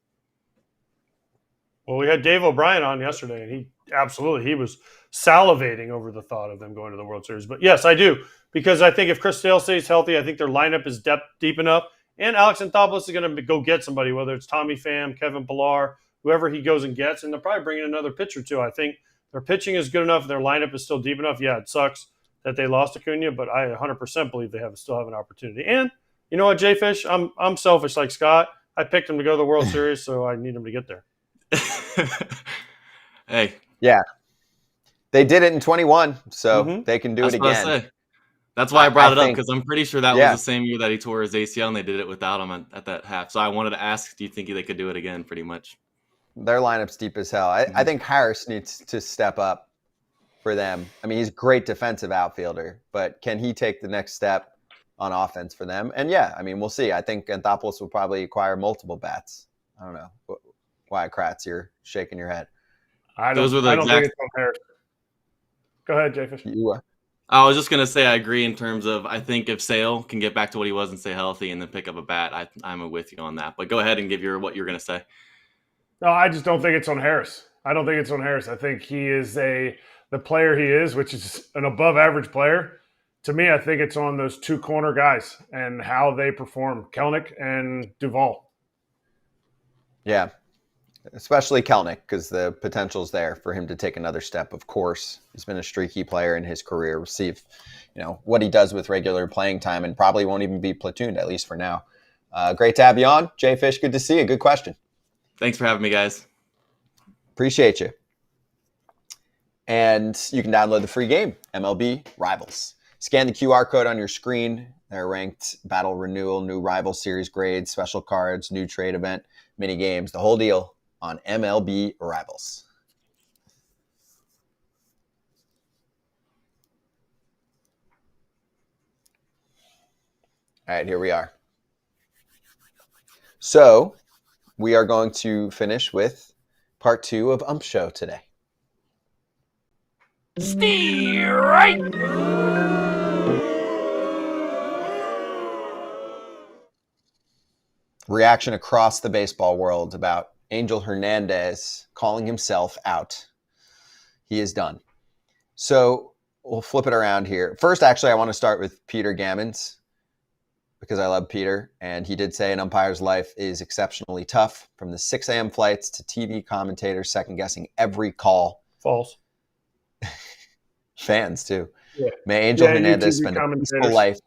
Well, we had Dave O'Brien on yesterday, and he was salivating over the thought of them going to the World Series. But yes, I do, because I think if Chris Sale stays healthy, I think their lineup is deep enough, and Alex Anthopoulos is going to go get somebody, whether it's Tommy Pham, Kevin Pillar, whoever he goes and gets, and they'll probably bring in another pitcher too. I think their pitching is good enough, their lineup is still deep enough. Yeah, it sucks that they lost Acuna, but I 100% believe they still have an opportunity. And you know what, JayFish, I'm selfish like Scott. I picked him to go to the World Series, so I need him to get there. Hey. Yeah. They did it in 21, so they can do it again. That's why I brought it up, because I'm pretty sure that was the same year that he tore his ACL, and they did it without him at that half. So I wanted to ask, do you think they could do it again, pretty much? Their lineup's deep as hell. I think Harris needs to step up for them. I mean, he's a great defensive outfielder, but can he take the next step on offense for them? And yeah, I mean, we'll see. I think Anthopoulos will probably acquire multiple bats. I don't know why, Kratz, you're shaking your head. I don't think it's on Harris. Go ahead, JayFish. I was just going to say I agree in terms of, I think if Sale can get back to what he was and stay healthy and then pick up a bat, I'm with you on that. But go ahead and give what you're going to say. No, I just don't think it's on Harris. I think he is the player he is, which is an above-average player. To me, I think it's on those 2 corner guys and how they perform, Kelenic and Duvall. Yeah, especially Kelenic, because the potential's there for him to take another step. Of course, he's been a streaky player in his career. We'll see if, what he does with regular playing time, and probably won't even be platooned, at least for now. Great to have you on. JayFish, good to see you. Good question. Thanks for having me, guys. Appreciate you. And you can download the free game, MLB Rivals. Scan the QR code on your screen. They're ranked battle renewal, new rival series grades, special cards, new trade event, mini games, the whole deal on MLB Rivals. All right, here we are. So we are going to finish with part 2 of Ump Show today. Steer right. Reaction across the baseball world about Angel Hernandez calling himself out. He is done. So we'll flip it around here. First, actually, I want to start with Peter Gammons, because I love Peter. And he did say an umpire's life is exceptionally tough, from the 6 a.m. flights to TV commentators second-guessing every call. False. Fans too. Yeah. May Angel Hernandez YouTube spend a peaceful commentators. life.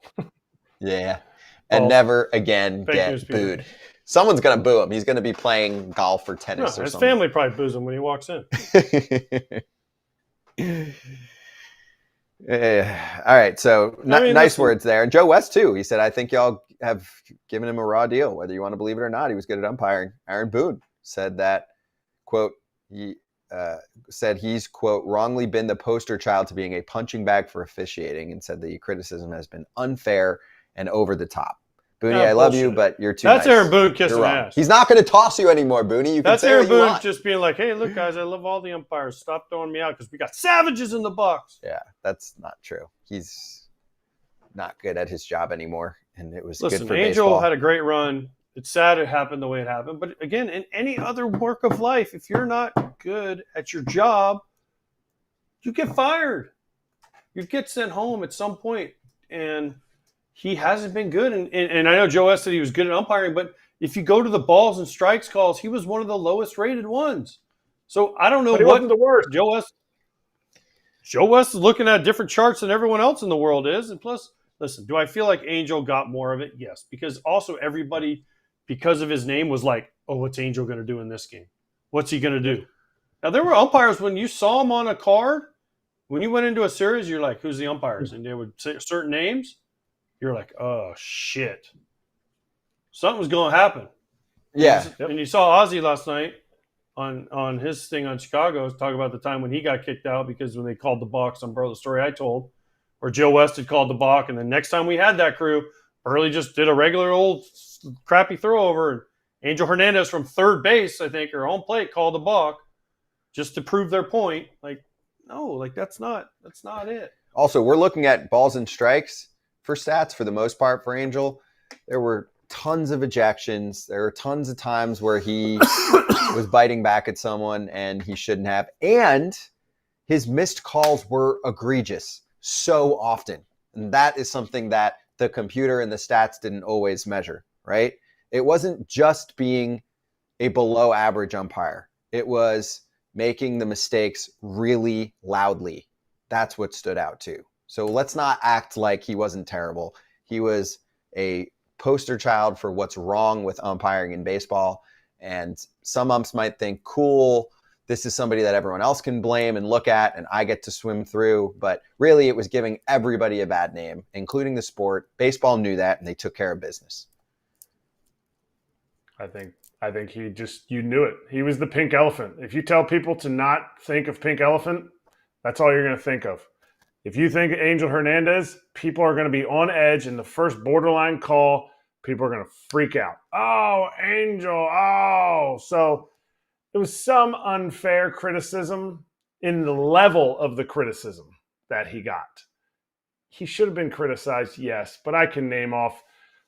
Yeah. And False. never again Fake news, get Peter. booed. Someone's going to boo him. He's going to be playing golf or No, tennis or his something. family probably boos him when he walks in. All right. So nice listen. words there. And Joe West, too. He said, I think y'all have given him a raw deal, whether you want to believe it or not. He was good at umpiring. Aaron Boone said that, quote, he said he's, quote, wrongly been the poster child to being a punching bag for officiating, and said the criticism has been unfair and over the top. Booney, I love you, but you're too That's nice. Aaron Boone kissing ass. He's not going to toss you anymore, Booney. You can That's say Aaron what you Boone want. just being like, hey, look, guys, I love all the umpires. Stop throwing me out because we got savages in the box. Yeah, that's not true. He's not good at his job anymore, and it was Listen, good for Angel baseball. had a great run. It's sad it happened the way it happened. But again, in any other work of life, if you're not good at your job, you get fired. You get sent home at some point. And he hasn't been good. And I know Joe West said he was good at umpiring, but if you go to the balls and strikes calls, he was one of the lowest rated ones. So I don't know But he wasn't the worst. Joe West is looking at different charts than everyone else in the world is. And plus, listen, do I feel like Angel got more of it? Yes. Because also everybody, because of his name, was like, oh, what's Angel going to do in this game? What's he going to do? Now, there were umpires, when you saw him on a card, when you went into a series, you're like, who's the umpires? And they would say certain names. You're like, oh, shit. Something's going to happen. Yeah. And you saw Ozzy last night on his thing on Chicago talk about the time when he got kicked out because when they called the balk, some the story I told, where Joe West had called the balk, and the next time we had that crew, Burley just did a regular old crappy throw over, and Angel Hernandez from third base, I think, or home plate called the balk just to prove their point. Like, no, like that's not it. Also, we're looking at balls and strikes for stats for the most part for Angel. There were tons of ejections. There were tons of times where he was biting back at someone and he shouldn't have. And his missed calls were egregious so often. And that is something that the computer and the stats didn't always measure, right? It wasn't just being a below average umpire. It was making the mistakes really loudly. That's what stood out too. So let's not act like he wasn't terrible. He was a poster child for what's wrong with umpiring in baseball. And some umps might think, cool, this is somebody that everyone else can blame and look at, and I get to swim through. But really, it was giving everybody a bad name, including the sport. Baseball knew that, and they took care of business. I think you knew it. He was the pink elephant. If you tell people to not think of pink elephant, that's all you're going to think of. If you think Angel Hernandez, people are going to be on edge in the first borderline call. People are going to freak out. Oh, Angel. Oh. So it was some unfair criticism in the level of the criticism that he got. He should have been criticized, yes, but I can name off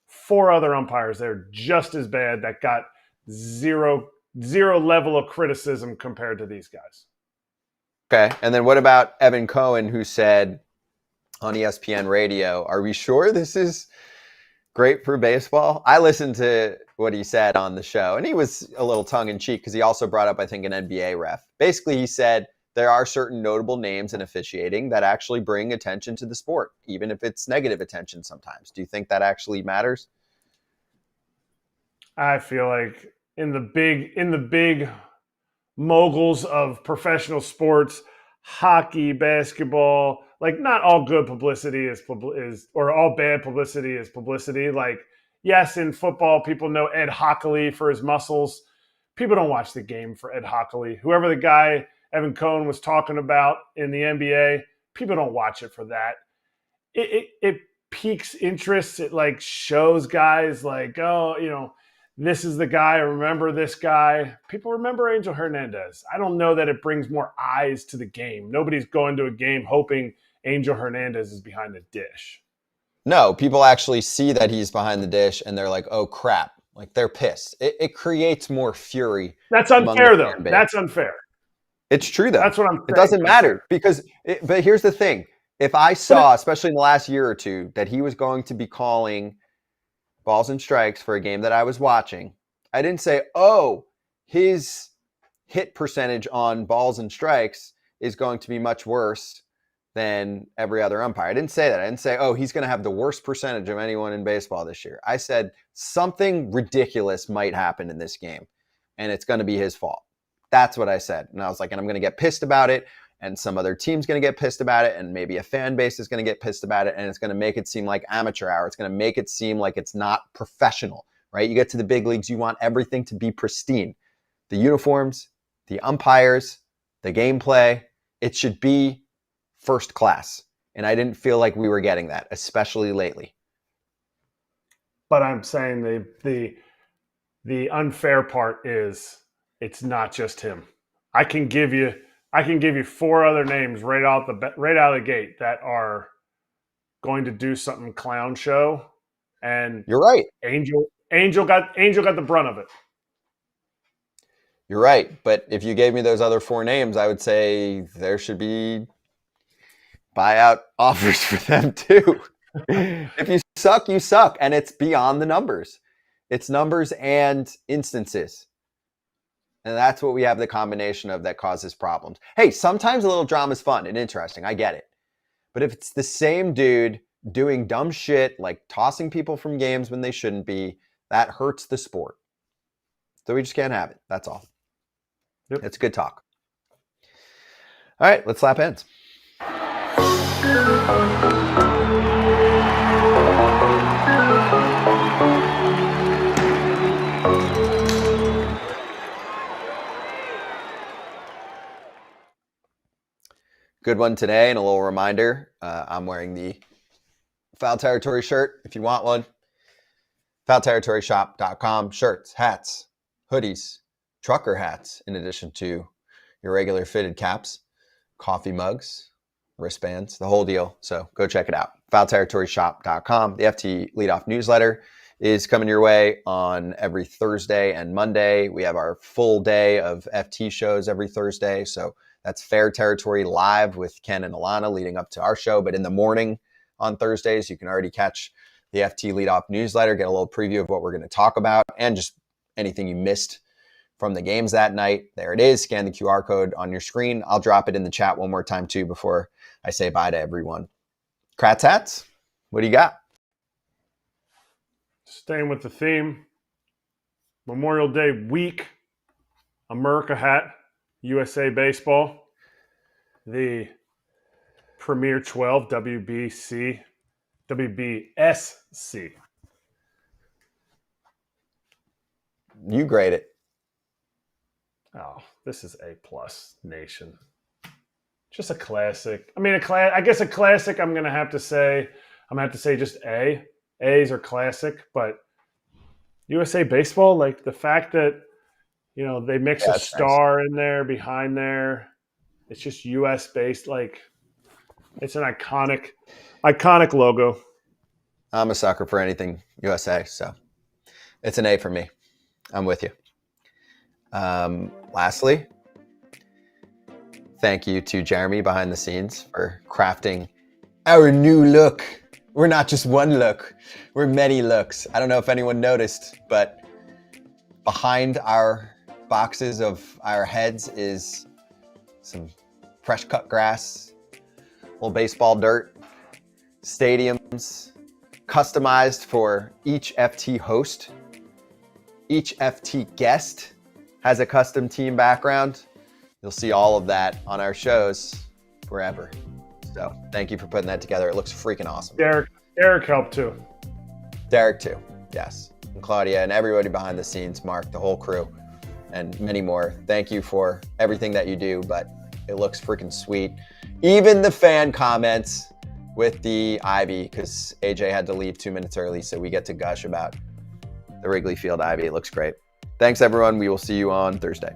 4 other umpires that are just as bad that got zero level of criticism compared to these guys. Okay. And then what about Evan Cohen, who said on ESPN radio, are we sure this is great for baseball? I listened to what he said on the show, and he was a little tongue-in-cheek because he also brought up, I think, an NBA ref. Basically, he said there are certain notable names in officiating that actually bring attention to the sport, even if it's negative attention sometimes. Do you think that actually matters? I feel like in the big moguls of professional sports, hockey, basketball, like not all good publicity is or all bad publicity is publicity. Like, yes, in football, people know Ed Hockley for his muscles. People don't watch the game for Ed Hockley. Whoever the guy Evan Cohen was talking about in the NBA, people don't watch it for that. It piques interest. It like shows guys like, oh, you know, this is the guy. I remember this guy. People remember Angel Hernandez. I don't know that it brings more eyes to the game. Nobody's going to a game hoping Angel Hernandez is behind the dish. No, people actually see that he's behind the dish and they're like, oh, crap. Like they're pissed. It creates more fury. That's unfair, though. That's unfair. It's true, though. That's what I'm saying. It doesn't matter because but here's the thing. If I saw, especially in the last year or two, that he was going to be calling balls and strikes for a game that I was watching, I didn't say, oh, his hit percentage on balls and strikes is going to be much worse than every other umpire. I didn't say that. I didn't say, oh, he's going to have the worst percentage of anyone in baseball this year. I said something ridiculous might happen in this game, and it's going to be his fault. That's what I said. And I was like, and I'm going to get pissed about it, and some other team's going to get pissed about it, and maybe a fan base is going to get pissed about it, and it's going to make it seem like amateur hour. It's going to make it seem like it's not professional, right? You get to the big leagues, you want everything to be pristine. The uniforms, the umpires, the gameplay, it should be first class. And I didn't feel like we were getting that, especially lately. But I'm saying the unfair part is it's not just him. I can give you 4 other names right out of the gate that are going to do something clown show, and You're right. Angel got the brunt of it. You're right. But if you gave me those other 4 names, I would say there should be buyout offers for them too. If you suck, you suck. And it's beyond the numbers. It's numbers and instances. And that's what we have the combination of that causes problems. Hey, sometimes a little drama is fun and interesting. I get it. But if it's the same dude doing dumb shit like tossing people from games when they shouldn't be, that hurts the sport. So we just can't have it. That's all. Yep. It's good talk. All right, let's slap hands. Good one today, and a little reminder, I'm wearing the Foul Territory shirt if you want one. FoulTerritoryShop.com. Shirts, hats, hoodies, trucker hats, in addition to your regular fitted caps, coffee mugs, wristbands, the whole deal. So go check it out. FoulTerritoryShop.com. The FT Leadoff newsletter is coming your way on every Thursday and Monday. We have our full day of FT shows every Thursday. So that's Fair Territory Live with Ken and Alana leading up to our show. But in the morning on Thursdays, you can already catch the FT Leadoff newsletter, get a little preview of what we're going to talk about, and just anything you missed from the games that night. There it is. Scan the QR code on your screen. I'll drop it in the chat one more time too before I say bye to everyone. Kratz hats, what do you got? Staying with the theme, Memorial Day week, America hat, USA Baseball, the Premier 12 WBSC. You grade it. Oh, this is A+ nation. Just a classic. I mean, I guess a classic. I'm gonna have to say just A. A's are classic, but USA Baseball, like the fact that they mix a star in there behind there. It's just US based. Like it's an iconic logo. I'm a sucker for anything USA, so it's an A for me. I'm with you. Lastly, thank you to Jeremy behind the scenes for crafting our new look. We're not just one look, we're many looks. I don't know if anyone noticed, but behind our boxes of our heads is some fresh cut grass, little baseball dirt, stadiums, customized for each FT host. Each FT guest has a custom team background. You'll see all of that on our shows forever. So thank you for putting that together. It looks freaking awesome. Derek helped too. Derek too, yes. And Claudia and everybody behind the scenes, Mark, the whole crew, and many more. Thank you for everything that you do, but it looks freaking sweet. Even the fan comments with the Ivy, because AJ had to leave 2 minutes early, so we get to gush about the Wrigley Field Ivy. It looks great. Thanks, everyone. We will see you on Thursday.